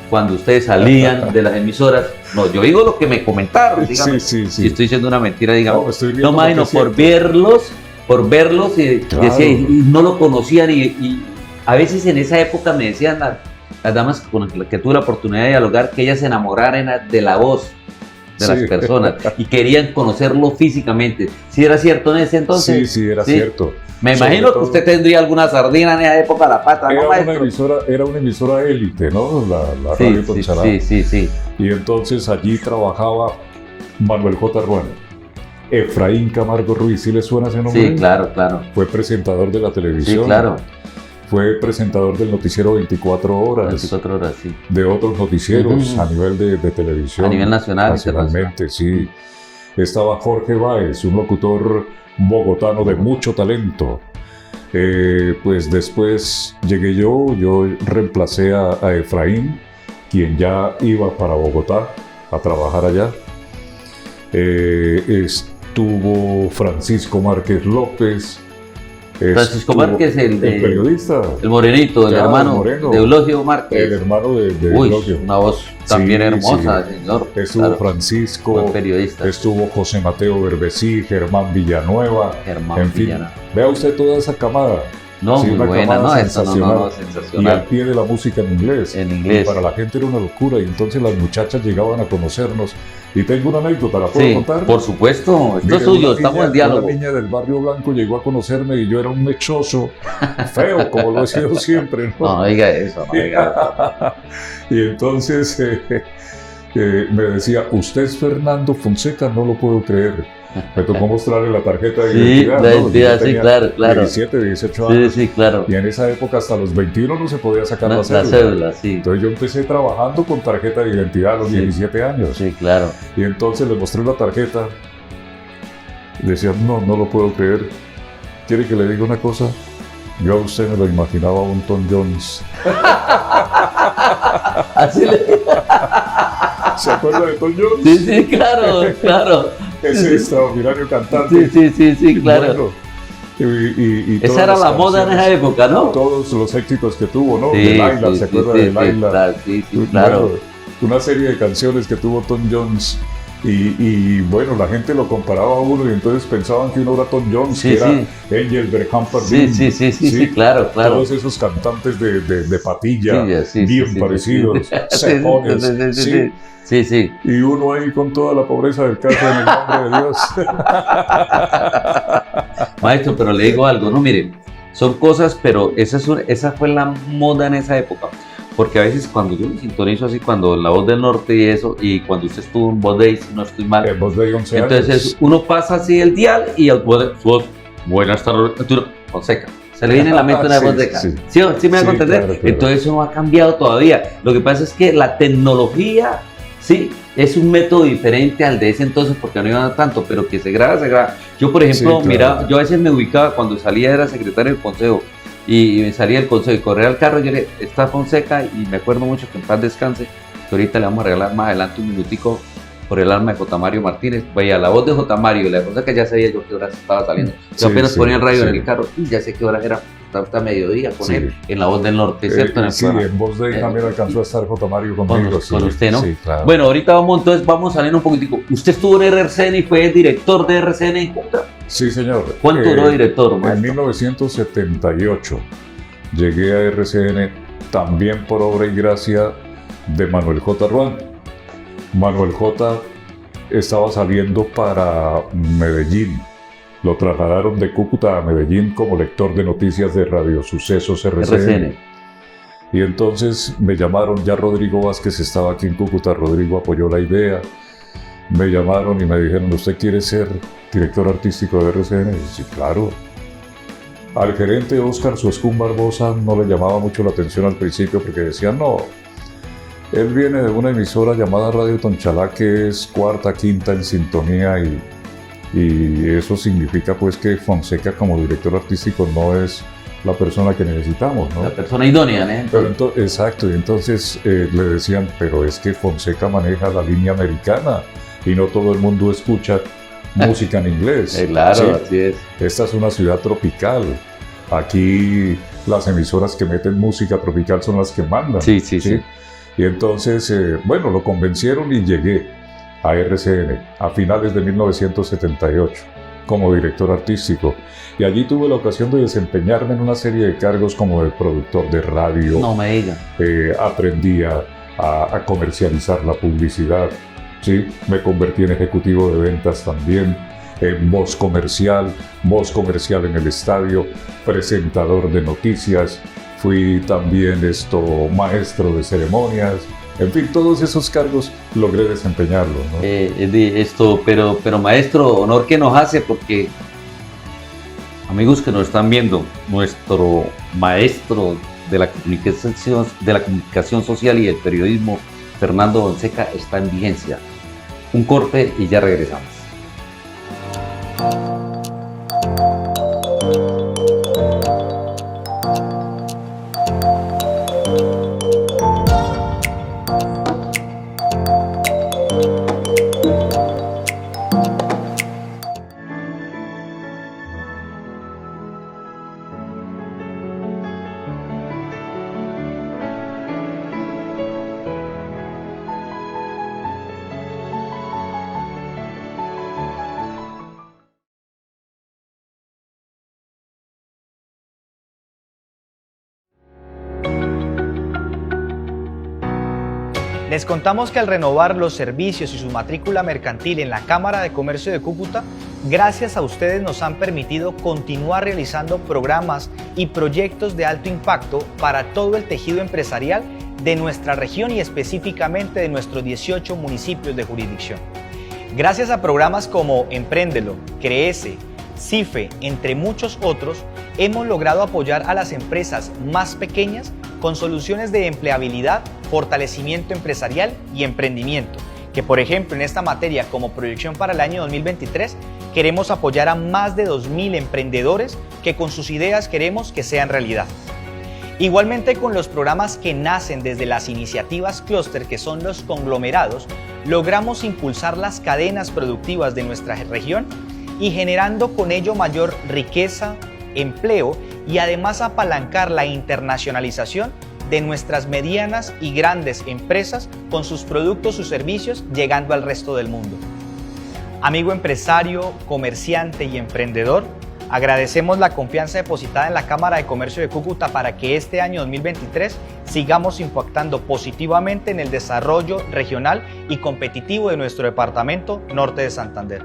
cuando ustedes salían de las emisoras. No, yo digo lo que me comentaron, dígame. Sí. Si estoy diciendo una mentira, digamos. No, imagino, por verlos y claro. Decía, y no lo conocían y a veces en esa época me decían las damas con las que tuve la oportunidad de dialogar, que ellas se enamoraran de la voz de las personas y querían conocerlo físicamente. ¿Sí era cierto en ese entonces? Sí, era cierto. Me imagino que usted tendría alguna sardina en esa época, la pata, ¿no, maestro? Era una emisora élite, ¿no? La Radio Conchalá. Sí. Y entonces allí trabajaba Manuel J. Ruán, Efraín Camargo Ruiz. ¿Sí le suena ese nombre? Sí, claro. Fue presentador de la televisión. Sí, claro. Fue presentador del noticiero 24 horas. 24 horas, sí. De otros noticieros a nivel de televisión. A nivel nacional. Nacionalmente, sí. Estaba Jorge Báez, un locutor bogotano de mucho talento. Pues después llegué yo reemplacé a Efraín, quien ya iba para Bogotá a trabajar allá. Estuvo Francisco Márquez López. Francisco Márquez, el periodista. El morenito, el hermano de Eulogio Márquez. El hermano de Uy, Eulogio. Una voz también hermosa, señor. Estuvo Francisco, buen periodista. Estuvo José Mateo Berbesí, Germán Villanueva. En fin, vea usted toda esa camada. No, sí, muy buena, ¿no? Sensacional. Y al pie de la música en inglés. Y para la gente era una locura. Y entonces las muchachas llegaban a conocernos. Y tengo una anécdota, ¿la puedo contar? Por supuesto, esto es suyo, estamos en diálogo. Una niña del Barrio Blanco llegó a conocerme y yo era un mechoso feo, como lo he sido siempre, ¿no? No diga eso, Y entonces me decía, ¿usted es Fernando Fonseca? No lo puedo creer. Me tocó mostrarle la tarjeta de identidad. La identidad, sí, claro. 17, 18 años. Sí, claro. Y en esa época hasta los 21 no se podía sacar la cédula. La cédula, sí. Entonces yo empecé trabajando con tarjeta de identidad a los 17 años. Sí, claro. Y entonces le mostré la tarjeta. Decía, no lo puedo creer. ¿Quiere que le diga una cosa? Yo a usted me lo imaginaba un Tom Jones. Así le... ¿Se acuerda de Tom Jones? Sí, claro. Ese extraordinario cantante. Sí, claro. Bueno, y esa era la moda en esa época, ¿no? Todos los éxitos que tuvo, ¿no? Sí, de Laila, ¿se acuerda de Laila? Sí, claro. Bueno, una serie de canciones que tuvo Tom Jones. Y bueno, la gente lo comparaba a uno y entonces pensaban que uno era Tom Jones, que era Engelbert Humperdinck. Sí, claro. Todos esos cantantes de patilla, bien parecidos, cejones. Sí. Y uno ahí con toda la pobreza del caso en el nombre de Dios. Maestro, pero le digo algo, no, mire, son cosas, pero esa fue la moda en esa época. Porque a veces cuando yo me sintonizo así, cuando La Voz del Norte y eso, y cuando usted estuvo en Voz Day, si no estoy mal. En Voz Day 11 entonces años. Uno pasa así el dial y su voz, buenas tardes, Fonseca. Se le viene en la mente una voz de acá. ¿Sí me va a entender? Claro. Entonces eso no ha cambiado todavía. Lo que pasa es que la tecnología, sí, es un método diferente al de ese entonces porque no iba tanto, pero que se graba. Yo, por ejemplo, mira, yo a veces me ubicaba cuando salía, era secretario del consejo, y me salía del consejo y corría al carro, yo le está Fonseca, y me acuerdo mucho que en paz descanse, que ahorita le vamos a regalar más adelante un minutico por el alma de J. Mario Martínez. Vaya, la voz de J. Mario, la cosa que ya sabía yo qué horas estaba saliendo. Yo apenas ponía el radio en el carro y ya sé qué horas era, hasta mediodía con él, en La Voz del Norte, ¿cierto? En Voz Day también alcanzó a estar J. Mario conmigo. Con usted, ¿no? Sí, claro. Bueno, ahorita vamos saliendo un poquitico. Usted estuvo en RCN y fue director de RCN en Cúcuta. Sí, señor. ¿Cuánto duró director, maestro? En 1978 llegué a RCN también por obra y gracia de Manuel J. Ruán. Manuel J. estaba saliendo para Medellín. Lo trasladaron de Cúcuta a Medellín como lector de noticias de Radio Sucesos RCN. Y entonces me llamaron, ya Rodrigo Vázquez estaba aquí en Cúcuta, Rodrigo apoyó la idea. Me llamaron y me dijeron, ¿usted quiere ser director artístico de RCN? Y sí, claro. Al gerente Óscar Suescún Barbosa no le llamaba mucho la atención al principio porque decían, no, él viene de una emisora llamada Radio Conchalá que es cuarta, quinta en sintonía y eso significa pues que Fonseca como director artístico no es la persona que necesitamos, ¿no? La persona idónea, ¿eh? Pero exacto, y entonces le decían, pero es que Fonseca maneja la línea americana y no todo el mundo escucha música en inglés. Claro, ¿sí? Así es. Esta es una ciudad tropical. Aquí las emisoras que meten música tropical son las que mandan. Sí. Y entonces, bueno, lo convencieron y llegué a RCN a finales de 1978 como director artístico. Y allí tuve la ocasión de desempeñarme en una serie de cargos como de productor de radio. No me diga. Aprendí a comercializar la publicidad. ¿sí? Me convertí en ejecutivo de ventas también, voz comercial en el estadio, presentador de noticias, fui también maestro de ceremonias, en fin, todos esos cargos logré desempeñarlos, ¿no? Pero maestro, honor que nos hace, porque amigos que nos están viendo, nuestro maestro de la comunicación social y del periodismo, Fernando Fonseca, está en vigencia. Un corte y ya regresamos. Les contamos que al renovar los servicios y su matrícula mercantil en la Cámara de Comercio de Cúcuta, gracias a ustedes nos han permitido continuar realizando programas y proyectos de alto impacto para todo el tejido empresarial de nuestra región y específicamente de nuestros 18 municipios de jurisdicción. Gracias a programas como Empréndelo, Créese, CIFE, entre muchos otros, hemos logrado apoyar a las empresas más pequeñas con soluciones de empleabilidad, fortalecimiento empresarial y emprendimiento, que por ejemplo en esta materia como proyección para el año 2023 queremos apoyar a más de 2.000 emprendedores que con sus ideas queremos que sean realidad. Igualmente con los programas que nacen desde las iniciativas clúster, que son los conglomerados, logramos impulsar las cadenas productivas de nuestra región y generando con ello mayor riqueza, empleo y además apalancar la internacionalización de nuestras medianas y grandes empresas con sus productos o servicios llegando al resto del mundo. Amigo empresario, comerciante y emprendedor, agradecemos la confianza depositada en la Cámara de Comercio de Cúcuta para que este año 2023 sigamos impactando positivamente en el desarrollo regional y competitivo de nuestro departamento norte de Santander.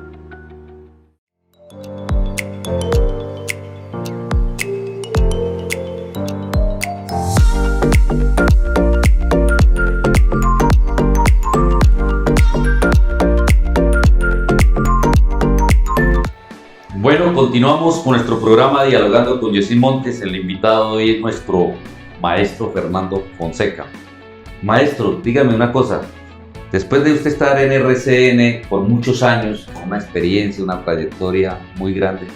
Bueno, continuamos con nuestro programa Dialogando con Yesín Montes. El invitado hoy es nuestro maestro Fernando Fonseca. Maestro, dígame una cosa. Después de usted estar en RCN por muchos años, con una experiencia, una trayectoria muy grande,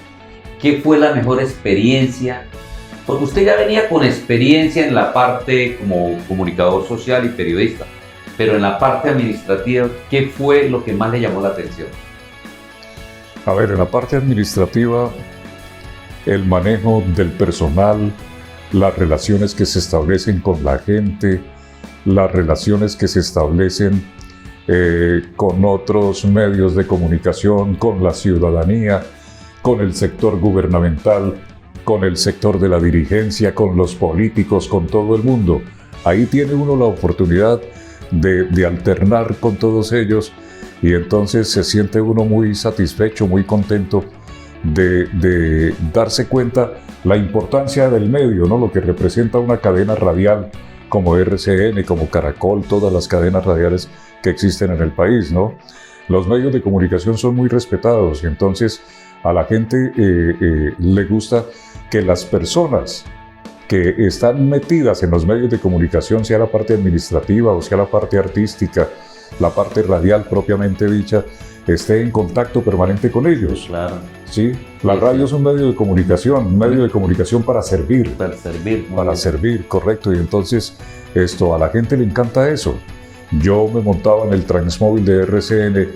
¿qué fue la mejor experiencia? Porque usted ya venía con experiencia en la parte como comunicador social y periodista, pero en la parte administrativa, ¿qué fue lo que más le llamó la atención? A ver, en la parte administrativa, el manejo del personal, las relaciones que se establecen con la gente, las relaciones que se establecen con otros medios de comunicación, con la ciudadanía, con el sector gubernamental, con el sector de la dirigencia, con los políticos, con todo el mundo. Ahí tiene uno la oportunidad de alternar con todos ellos. Y entonces se siente uno muy satisfecho, muy contento de darse cuenta la importancia del medio, ¿no? Lo que representa una cadena radial como RCN, como Caracol, todas las cadenas radiales que existen en el país, ¿no? Los medios de comunicación son muy respetados y entonces a la gente le gusta que las personas que están metidas en los medios de comunicación, sea la parte administrativa o sea la parte artística, la parte radial propiamente dicha, esté en contacto permanente con ellos. Claro. ¿Sí? La radio es un medio de comunicación para servir. Para servir, correcto. Y entonces a la gente le encanta eso. Yo me montaba en el Transmóvil de RCN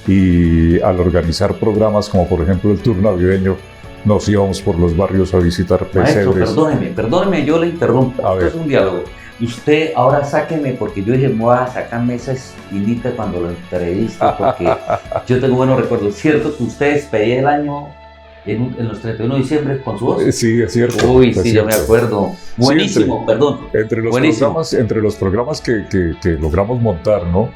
y al organizar programas como por ejemplo el Tour Navideño, nos íbamos por los barrios a visitar pesebres. Maestro, perdóneme, yo le interrumpo. Esto es un diálogo. Usted ahora sáqueme, porque yo dije, voy a sacarme esa espinita cuando lo entrevisto, porque yo tengo buenos recuerdos. ¿Cierto que usted despedía el año en los 31 de diciembre con su voz? Sí, es cierto. Uy, es sí, cierto. yo me acuerdo. Buenísimo, Sí, perdón. Entre los programas que logramos montar, ¿no?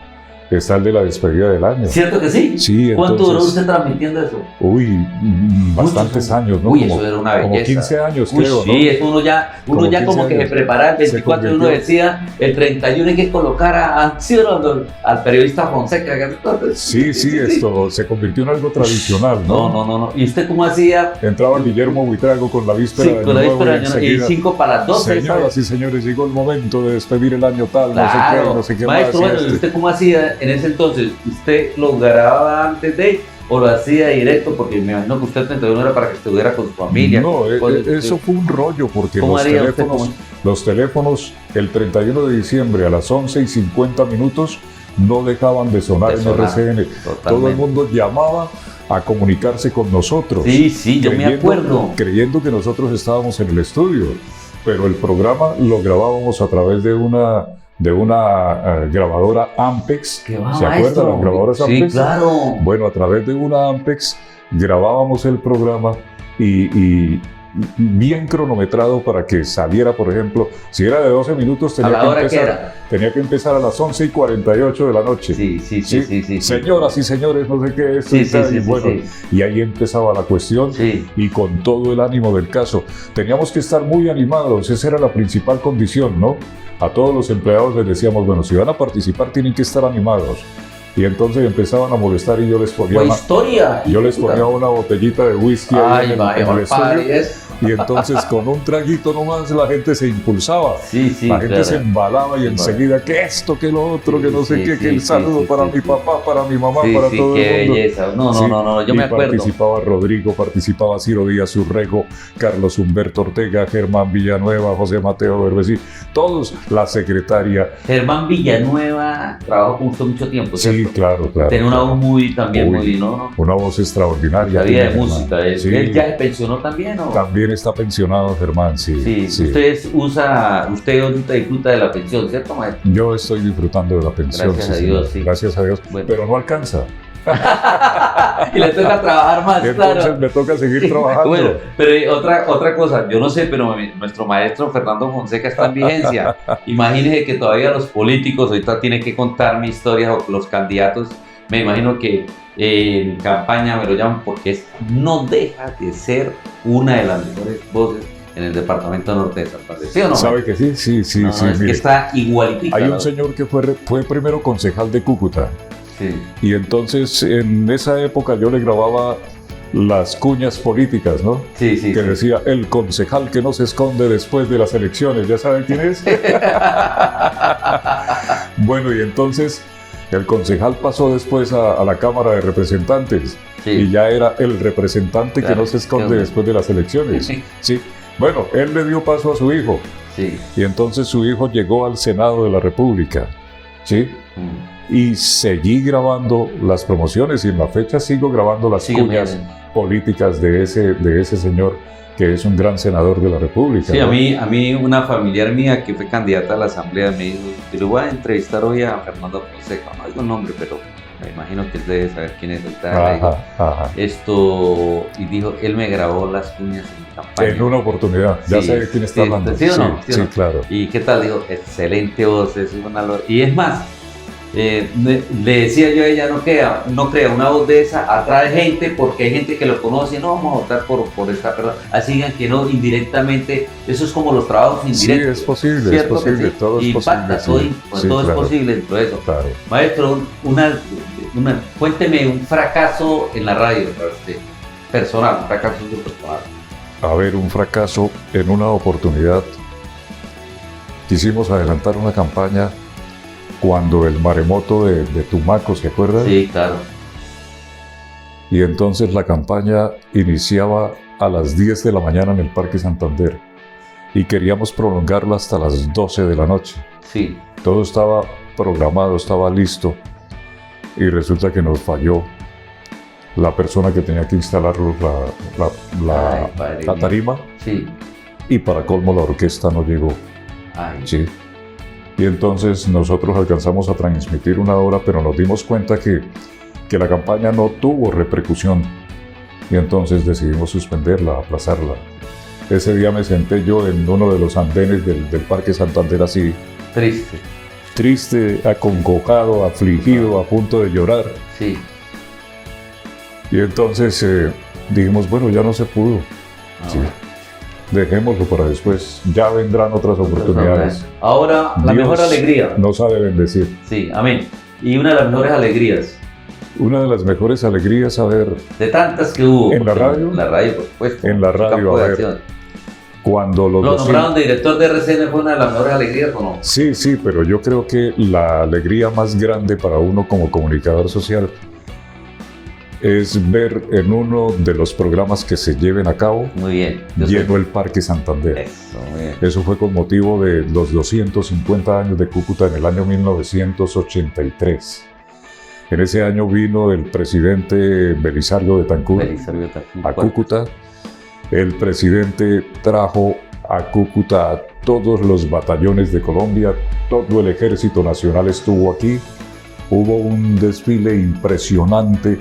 está el de la despedida del año. ¿Cierto que sí? Sí, ¿Cuánto duró entonces- usted transmitiendo eso? Uy, bastantes años, ¿no? Uy, Como- eso era una como belleza. 15 años, Uy, creo, sí, ¿no? eso uno ya Como como 15 que años. se preparaba el Se 24 y uno convirtió- decía, el 31 hay que colocar al periodista Fonseca. Sí, esto se convirtió en algo tradicional, ¿no? No. ¿Y usted cómo hacía? Entraba Guillermo Buitrago con la víspera Sí, de con la Año Nuevo víspera y de Año Nuevo, y enseguida, 5 para las 12. señoras y señores, llegó el momento de despedir el año tal, Claro. no sé qué Maestro, más. bueno, ¿y usted cómo hacía en ese entonces? ¿Usted lo grababa antes de o lo hacía directo? Porque me imagino que usted el 31 era para que estuviera con su familia. No, con- eso fue un rollo porque ¿Cómo haría usted? los teléfonos el 31 de diciembre a las 11:50 no dejaban de sonar De en sonar, RCN. Todo el totalmente. mundo llamaba a comunicarse con nosotros. Sí, yo me acuerdo. Creyendo que nosotros estábamos en el estudio, pero el programa lo grabábamos a través de una grabadora Ampex. ¿Qué va, ¿Se maestro? acuerdan las grabadoras Sí, Ampex? claro. Bueno, a través de una Ampex grabábamos el programa y bien cronometrado para que saliera, por ejemplo, si era de 12 minutos, ¿A la hora que era? tenía que empezar a las 11:48 de la noche. Sí. Señoras y señores, no sé qué es. Sí, y bueno, sí. y ahí empezaba la cuestión. Sí. Y con todo el ánimo del caso. Teníamos que estar muy animados, esa era la principal condición, ¿no? A todos los empleados les decíamos, bueno, si van a participar tienen que estar animados. Y entonces empezaban a molestar y yo les ponía, Fue historia. yo les ponía una botellita de whisky ahí Ay, en el estudio. es. Y entonces con un traguito nomás la gente se impulsaba. Sí, La gente claro. se embalaba y Sí, enseguida que esto, que lo otro, Sí, que no sé sí, qué, sí, que el sí, saludo sí, para sí, mi sí. papá, para mi mamá, Sí, para sí, todo qué el mundo. belleza. No, Sí, yo y me acuerdo. participaba Rodrigo, participaba Ciro Díaz Urrego, Carlos Humberto Ortega, Germán Villanueva, José Mateo Berbesí, todos, la secretaria. Germán Villanueva trabajó con usted mucho tiempo, Sí, ¿cierto? claro. Tenía una voz muy, también Uy, muy, ¿no? Una voz extraordinaria. Sabía de tenía música. Germán. Sí, ¿Él ya se pensionó también o? también está pensionado Germán, sí. Sí. Usted ahorita disfruta de la pensión, ¿cierto, maestro? Yo estoy disfrando de la pensión. Gracias a sí, Dios, señor. sí. Gracias a Dios. Bueno. Pero no alcanza. Y le toca trabajar más, Entonces claro. me toca seguir trabajando. Bueno, pero otra cosa, yo no sé, pero nuestro maestro Fernando Fonseca está en vigencia. Imagínese que todavía los políticos ahorita tienen que contarme historias, o los candidatos, me imagino que en campaña me lo llaman porque no deja de ser una de las mejores voces en el departamento norte de Santander. ¿Sí o no? ¿Sabe que sí? Sí, No, sí. es que mire. está igualitita. Hay ¿no? un señor que fue primero concejal de Cúcuta. Sí. Y entonces en esa época yo le grababa las cuñas políticas, ¿no? Sí. Que decía, el concejal que no se esconde después de las elecciones. ¿Ya saben quién es? Bueno, y entonces el concejal pasó después a la Cámara de Representantes. Sí. Y ya era el representante Claro, que no se esconde qué después de las elecciones. Sí. Sí. Bueno, él le dio paso a su hijo. Sí. Y entonces su hijo llegó al Senado de la República. ¿Sí? Y seguí grabando las promociones y en la fecha sigo grabando las Sí, cuñas políticas de ese señor que es un gran senador de la República. Sí, ¿no? a mí una familiar mía que fue candidata a la asamblea me dijo, yo le voy a entrevistar hoy a Fernando Fonseca, no digo el nombre, pero me imagino que él debe saber quién es. Ahorita le digo, Ajá. y dijo, él me grabó las cuñas en mi campaña. En una oportunidad, ya Sí, sé de quién está sí, hablando. ¿sí o no? ¿Sí o no? claro. ¿Y qué tal? Dijo, excelente voz, es y es más, le decía yo a ella, no crea, una voz de esa atrae gente porque hay gente que lo conoce, no vamos a votar por esta persona, así digan que no, indirectamente, eso es como los trabajos indirectos. Sí, es posible, ¿cierto que sí? todo es Impacta, posible. todo es claro, posible dentro de eso. Claro. Maestro, cuénteme un fracaso en la radio para usted, personal, un fracaso en su personal. A ver, un fracaso en una oportunidad. Quisimos adelantar una campaña cuando el maremoto de Tumaco, ¿se acuerdan? Sí, claro. Y entonces la campaña iniciaba a las 10 de la mañana en el Parque Santander y queríamos prolongarla hasta las 12 de la noche. Sí. Todo estaba programado, estaba listo y resulta que nos falló la persona que tenía que instalar Ay, padre la mío. tarima Sí. y para colmo la orquesta no llegó. Ay, Sí. Y entonces nosotros alcanzamos a transmitir una hora, pero nos dimos cuenta que la campaña no tuvo repercusión. Y entonces decidimos suspenderla, aplazarla. Ese día me senté yo en uno de los andenes del Parque Santander así, triste. triste, acongojado, afligido, a punto de llorar. Sí. Y entonces dijimos, bueno, ya no se pudo. Sí. Dejémoslo para después, ya vendrán otras oportunidades. Ahora, la Dios mejor alegría. nos ha de bendecir. Sí, amén. Y una de las mejores alegrías, Una de las mejores alegrías, a ver, de tantas que hubo. ¿En la radio? En la radio, por supuesto. En la radio, Campo a de ver. acción. cuando los ¿Lo 200 nombraron de director de RCN fue una de las mejores alegrías o no? Sí, sí, pero yo creo que la alegría más grande para uno como comunicador social es ver en uno de los programas que se lleven a cabo Muy bien. Yo sé. lleno el Parque Santander. Eso, muy bien. Eso fue con motivo de los 250 años de Cúcuta en el año 1983. En ese año vino el presidente Belisario Betancur Belisario Betancur. a Cúcuta. El presidente trajo a Cúcuta a todos los batallones de Colombia, todo el Ejército Nacional estuvo aquí. Hubo un desfile impresionante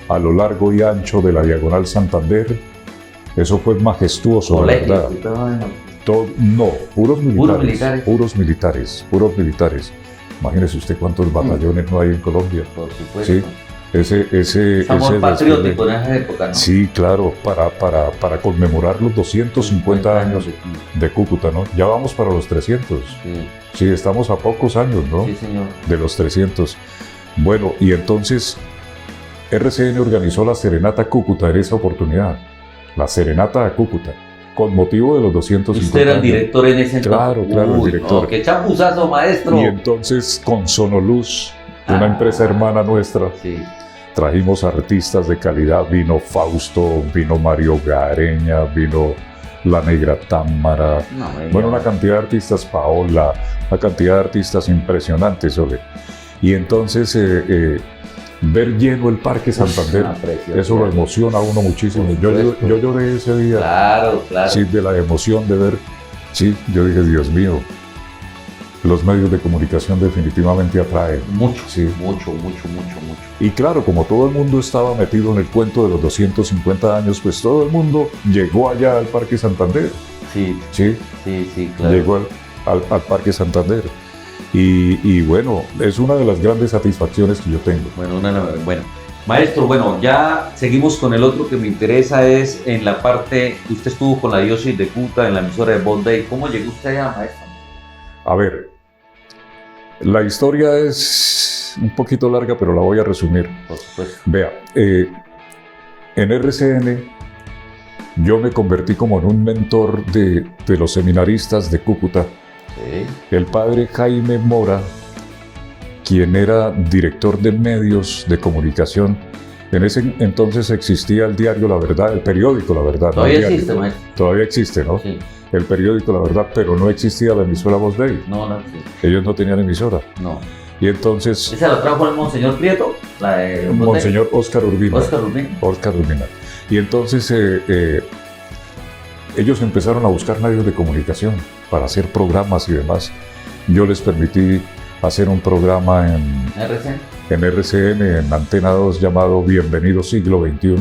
a lo largo y ancho de la Diagonal Santander. Eso fue majestuoso, la verdad. No, puros militares. Imagínese usted cuántos batallones no hay en Colombia. Por supuesto. Sí, ese Amor patriótico desfile. en esa época, ¿no? Sí, claro, para conmemorar los 250 años de Cúcuta, ¿no? Ya vamos para los 300. Sí, Sí, estamos a pocos años, ¿no? sí, señor. De los 300. Bueno, y entonces RCN organizó la Serenata Cúcuta en esa oportunidad. La Serenata a Cúcuta, con motivo de los 250 Usted era el años. director en ese entonces. Claro, el director. No, ¡qué chapuzazo, maestro! Y entonces con Sonoluz, una empresa hermana nuestra, Sí. trajimos artistas de calidad. Vino Fausto, vino Mario Gareña, vino La Negra Támara. No, Bueno, una cantidad de artistas, Paola, una cantidad de artistas impresionantes, ¿ole? Y entonces ver lleno el Parque Santander, eso lo emociona a uno muchísimo. Por Yo supuesto. lloré ese día, Claro, claro. sí, de la emoción de ver. Sí, yo dije, Dios mío, los medios de comunicación definitivamente atraen. Mucho, Sí. mucho. Y claro, como todo el mundo estaba metido en el cuento de los 250 años, pues todo el mundo llegó allá al Parque Santander. Sí, Sí, sí, claro. llegó al Parque Santander. Y bueno, es una de las grandes satisfacciones que yo tengo. Bueno, maestro, bueno, ya seguimos con el otro que me interesa, es en la parte, usted estuvo con la diócesis de Cúcuta en la emisora de Voz Dei. ¿Cómo llegó usted allá, maestro? A ver, la historia es un poquito larga, pero la voy a resumir. Por supuesto. Vea, en RCN yo me convertí como en un mentor de los seminaristas de Cúcuta. Sí. El padre Jaime Mora, quien era director de medios de comunicación, en ese entonces existía el diario La Verdad, el periódico La Verdad. Todavía no el diario. existe, maestro. Todavía existe, ¿no? Sí. El periódico La Verdad, pero no existía la emisora Voz Dei. No, sí. Ellos no tenían emisora. No. Y entonces, ¿Esa la trajo el Monseñor Prieto? La de Voz Dei. Monseñor Óscar Urbina. Óscar Urbina. Óscar Urbina. Y entonces ellos empezaron a buscar medios de comunicación para hacer programas y demás. Yo les permití hacer un programa RCN. en RCN, en Antena 2, llamado Bienvenido Siglo XXI.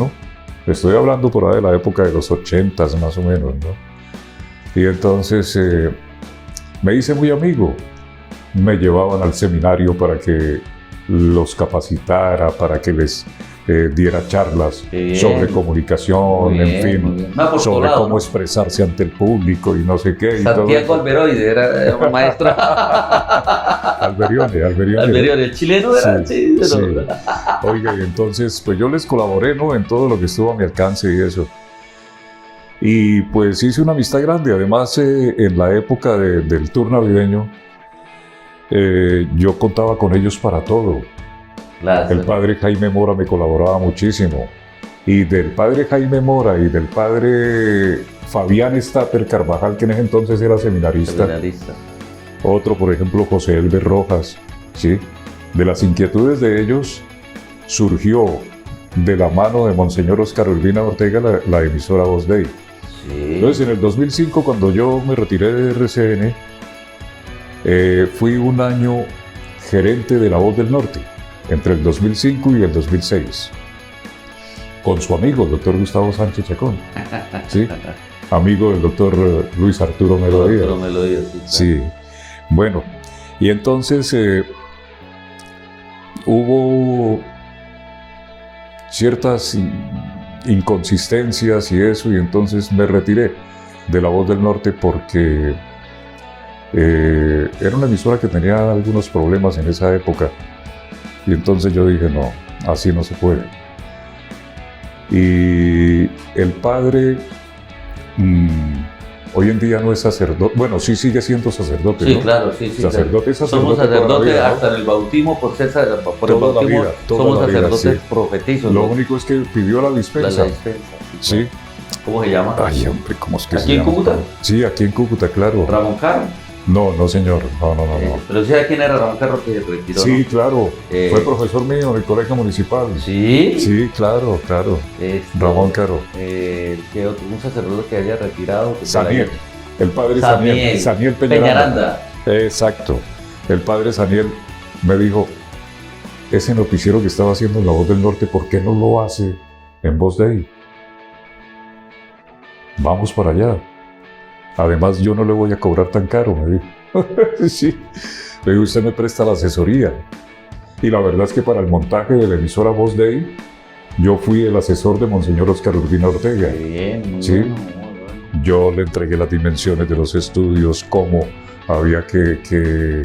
Estoy hablando por ahí de la época de los 80s más o menos, ¿no? Y entonces me hice muy amigo. Me llevaban al seminario para que los capacitara, para que les diera charlas Qué bien. sobre comunicación, Muy en bien, muy fin, bien. Un apostolado, sobre cómo ¿no? expresarse ante el público y no sé qué. Y todo Santiago eso. Alberoide era un maestro. Alberione. Alberoide, el chileno era. Sí, Sí, sí. pero- Oiga, y entonces pues yo les colaboré, ¿no? En todo lo que estuvo a mi alcance y eso. Y pues hice una amistad grande. Además, en la época del tour navideño, yo contaba con ellos para todo. Claro. El padre Jaime Mora me colaboraba muchísimo. Y del padre Jaime Mora y del padre Fabián Staper Carvajal, que en ese entonces era seminarista. Seminarista. Otro, por ejemplo, José Elber Rojas. ¿Sí? De las inquietudes de ellos surgió de la mano de Monseñor Óscar Urbina Ortega la emisora Voz Dei. Sí. Entonces, en el 2005, cuando yo me retiré de RCN, fui un año gerente de La Voz del Norte, entre el 2005 y el 2006, con su amigo, el doctor Gustavo Sánchez Chacón, ¿sí? Amigo del doctor Luis Arturo Melodía. Otro melodía, sí, claro. Sí, bueno, Y entonces hubo ciertas inconsistencias y eso, y entonces me retiré de La Voz del Norte porque era una emisora que tenía algunos problemas en esa época. Y entonces yo dije, no, así no se puede. Y el padre hoy en día no es sacerdote, bueno, sí sigue siendo sacerdote, Sí, ¿no? claro, sí. Sacerdote es Somos sacerdote toda la sacerdotes vida, ¿no? hasta en el bautismo, por el Toda la bautismo, vida, toda somos la vida, sacerdotes sí. profetizos. Lo ¿no? único es que pidió la dispensa. La dispensa. Sí. ¿Cómo se llama? Ay, hombre, ¿cómo es que ¿Aquí se en llama? Cúcuta? Sí, aquí en Cúcuta, claro. Ramón Carro. No, señor. No. Pero ¿sabes quién era Ramón Carro que se retiró? Sí, ¿no? claro. Fue profesor mío en el colegio municipal. Sí. Sí, claro. Ramón Caro. ¿Qué otro? Un sacerdote que haya retirado. Que Saniel. El padre Saniel. Saniel Peñaranda. Exacto. El padre Saniel me dijo, ese noticiero que estaba haciendo en La Voz del Norte, ¿por qué no lo hace en Voz Day? Vamos para allá. Además, yo no le voy a cobrar tan caro, me dijo. Sí. Le digo, usted me presta la asesoría. Y la verdad es que para el montaje de la emisora Voz Day, yo fui el asesor de Monseñor Óscar Urbina Ortega. Qué bien, muy Sí. bueno, muy bueno. Yo le entregué las dimensiones de los estudios, cómo había que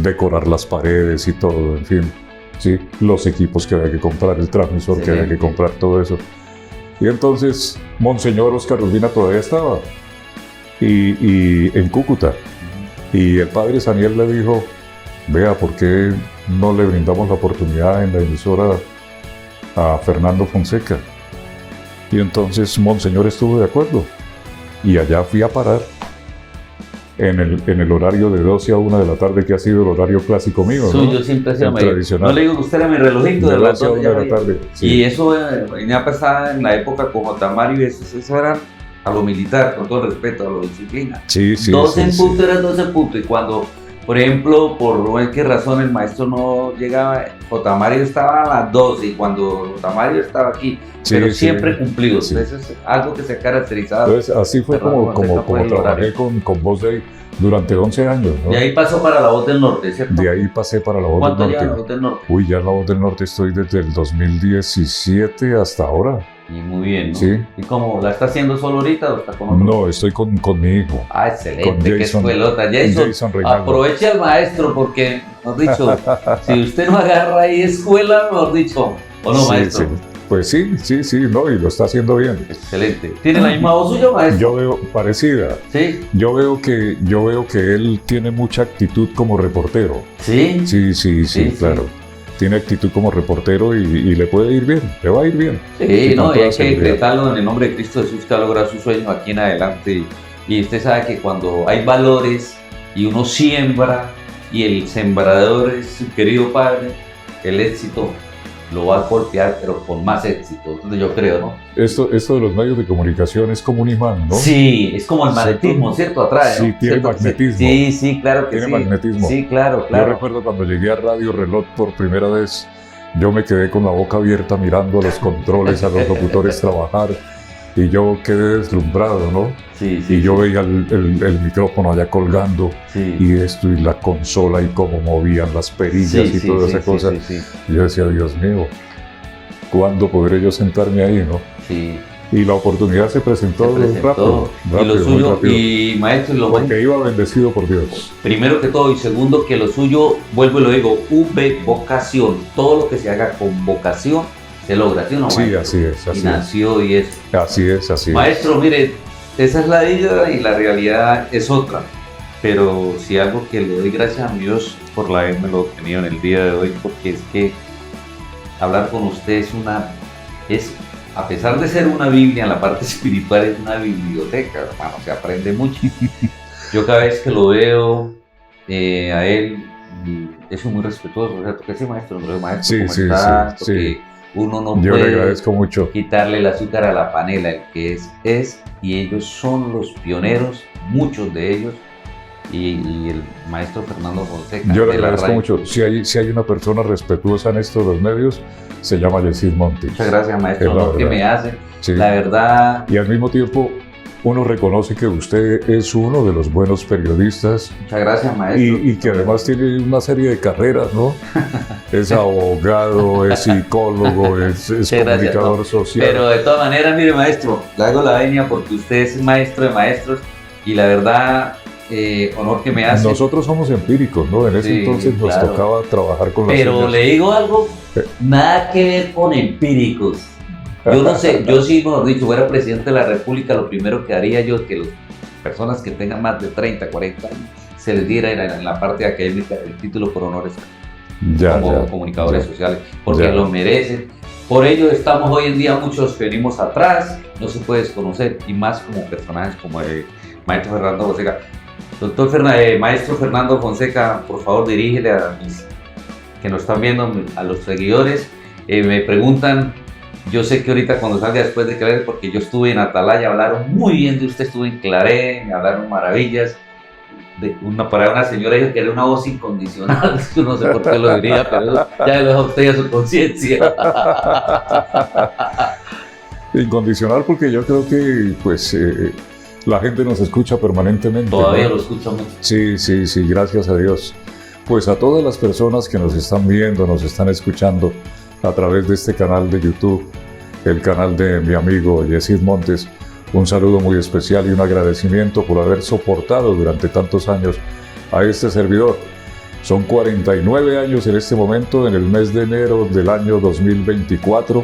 decorar las paredes y todo, en fin. Sí, los equipos que había que comprar, el transmisor que había que comprar, todo eso. Y entonces, Monseñor Óscar Urbina todavía estaba y en Cúcuta. Y el padre Saniel le dijo, vea, ¿por qué no le brindamos la oportunidad en la emisora a Fernando Fonseca? Y entonces Monseñor estuvo de acuerdo. Y allá fui a parar en el horario de 12 a 1 de la tarde, que ha sido el horario clásico mío, ¿no? Yo siempre he sido El mayor. tradicional. No le digo que usted era mi relojito De de las 12 a 1 de la 12. tarde. Sí. Y eso venía pasada en la época con J. Mario y eso era a lo militar, con todo el respeto, a lo disciplina. Sí, sí, 12 en sí, punto sí. era 12 en punto. Y cuando, por ejemplo, por no sé qué razón el maestro no llegaba, J. Mario estaba a las 12 y cuando J. Mario estaba aquí, Sí, pero sí. siempre cumplido. Sí. Eso es algo que se caracterizaba. Entonces, así fue Fernando como Fonseca fue el trabajé horario. con Voz Day durante 11 años, ¿no? Y ahí pasó para la Voz del Norte, ¿cierto? De ahí pasé para La Voz ¿Cuánto del lleva la Norte. Voz del Norte? Uy, ya en La Voz del Norte estoy desde el 2017 hasta ahora. Y muy bien, ¿no? Sí. ¿Y cómo? ¿La está haciendo solo ahorita o está con otro? No, estoy con mi hijo. Ah, Con excelente, qué Jason- escuelota. Jason Reinaldo. Aproveche al maestro porque, mejor dicho, si usted no agarra ahí escuela, mejor dicho, ¿o no, Sí, maestro? sí. Pues sí, no, y lo está haciendo bien. Excelente. ¿Tiene la misma voz suya, maestro? Yo veo parecida. Sí, Yo veo que él tiene mucha actitud como reportero. sí. Sí, claro. Tiene actitud como reportero y le puede ir bien, le va a ir bien. Sí, con no, y toda hay que seguridad. decretarlo en el nombre de Cristo Jesús que va a lograr su sueño aquí en adelante. Y usted sabe que cuando hay valores y uno siembra y el sembrador es su querido padre, el éxito lo va a golpear, pero con más éxito. Entonces yo creo, ¿no? Esto de los medios de comunicación es como un imán, ¿no? Sí, es como el magnetismo, ¿cierto? Atrae, ¿no? Sí, tiene ¿Cierto? magnetismo. Sí, claro que Tiene sí. magnetismo. Sí, claro, Yo claro. recuerdo cuando llegué a Radio Reloj por primera vez, yo me quedé con la boca abierta mirando a los controles, a los locutores trabajar, y yo quedé deslumbrado, ¿no? Sí, Y yo veía el micrófono allá colgando, sí. y esto, y la consola, y cómo movían las perillas y toda esa cosa. Sí, Y yo decía, Dios mío, ¿cuándo podré yo sentarme ahí, no? sí. Y la oportunidad se presentó, rápido, y lo muy suyo, rápido. y maestro, y lo más Porque iba bendecido por Dios. primero que todo, y segundo, que lo suyo, vuelvo y lo digo, vocación. Todo lo que se haga con vocación se logra, ¿sí o no, Sí, maestro? así es, Y así es. nació y es. Así es, así es. Maestro, mire, esa es la vida y la realidad es otra. Pero si algo que le doy gracias a Dios por la haberme lo tenido en el día de hoy, porque es que hablar con usted a pesar de ser una Biblia, en la parte espiritual es una biblioteca, hermano, se aprende mucho. Yo cada vez que lo veo a él, es muy respetuoso, o sea, ¿qué hace maestro? No, maestro, Sí, ¿cómo sí, estás? sí, Porque uno no Yo le puede agradezco mucho. quitarle el azúcar a la panela, el que es, y ellos son los pioneros, muchos de ellos, y el maestro Fernando Fonseca. Yo le de la agradezco radio. mucho. Si hay una persona respetuosa en esto de los medios, se llama Yesid Monti. Muchas gracias, maestro, Es la lo que verdad. me hace. Sí. La verdad, Y al mismo tiempo, uno reconoce que usted es uno de los buenos periodistas. Muchas gracias, maestro. Y que además tiene una serie de carreras, ¿no? Es abogado, es psicólogo, es comunicador social. Pero de todas maneras, mire, maestro, le hago la venia porque usted es maestro de maestros y la verdad, honor que me hace. Nosotros somos empíricos, ¿no? En ese entonces nos tocaba trabajar con las Pero le digo algo, nada que ver con empíricos. Yo no sé, yo sí, mejor dicho, fuera presidente de la República, lo primero que haría yo es que las personas que tengan más de 30, 40 años se les diera en la parte académica el título por honores como comunicadores sociales, porque lo merecen. Por ello estamos hoy en día muchos que venimos atrás, no se puede desconocer, y más como personajes como el maestro Fernando Fonseca. Maestro Fernando Fonseca, por favor dirígele a mis que nos están viendo, a los seguidores. Me preguntan, yo sé que ahorita cuando salga después de Claré, porque yo estuve en Atalaya, hablaron muy bien de usted, estuve en Claré, me hablaron maravillas. Para una señora dijo que era una voz incondicional, no sé por qué lo diría, pero ya lo deja usted a su conciencia. Incondicional porque yo creo que pues la gente nos escucha permanentemente. Todavía ¿no? lo escucha mucho. Sí, gracias a Dios. Pues a todas las personas que nos están viendo, nos están escuchando a través de este canal de YouTube, el canal de mi amigo Yesid Montes, un saludo muy especial y un agradecimiento por haber soportado durante tantos años a este servidor. Son 49 años en este momento, en el mes de enero del año 2024.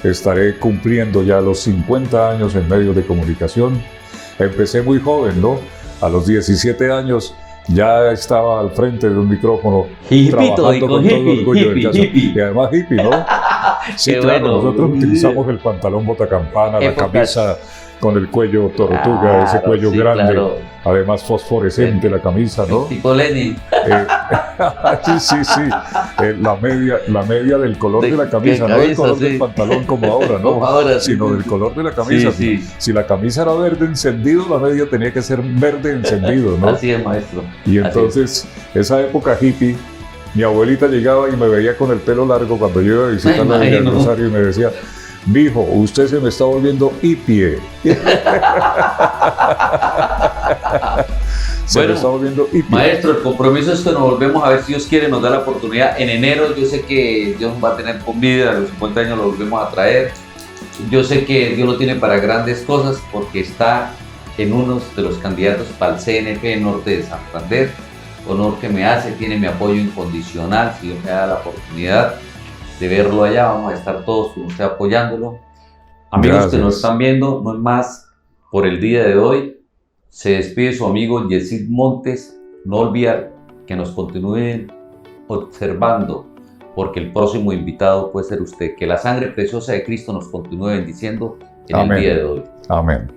Estaré cumpliendo ya los 50 años en medios de comunicación. Empecé muy joven, ¿no? A los 17 años ya estaba al frente de un micrófono, trabajando con todo orgullo del caso. Y además hippie, ¿no? Sí, claro, nosotros utilizamos el pantalón botacampana, la camisa con el cuello tortuga, ese cuello grande, además fosforescente la camisa, ¿no? Tipo Lenin. Sí. La media del color de la camisa, no del color del pantalón como ahora, ¿no? Ahora, sino del color de la camisa. Si la camisa era verde encendido, la media tenía que ser verde encendido, ¿no? Así es, maestro. Y entonces, esa época hippie, mi abuelita llegaba y me veía con el pelo largo cuando yo iba a visitarla en el Rosario y me decía: mijo, usted se me está volviendo hippie. Bueno, maestro, el compromiso es que nos volvemos a ver, si Dios quiere, nos da la oportunidad en enero. Yo sé que Dios va a tener con vida, a los 50 años lo volvemos a traer. Yo sé que Dios lo tiene para grandes cosas porque está en uno de los candidatos para el CNP Norte de Santander. Honor que me hace, tiene mi apoyo incondicional. Si Dios me da la oportunidad de verlo allá, vamos a estar todos con usted apoyándolo. Amigos que nos están viendo, no es más por el día de hoy. Se despide su amigo Yesid Montes. No olvidar que nos continúen observando, porque el próximo invitado puede ser usted. Que la sangre preciosa de Cristo nos continúe bendiciendo en el día de hoy. Amén.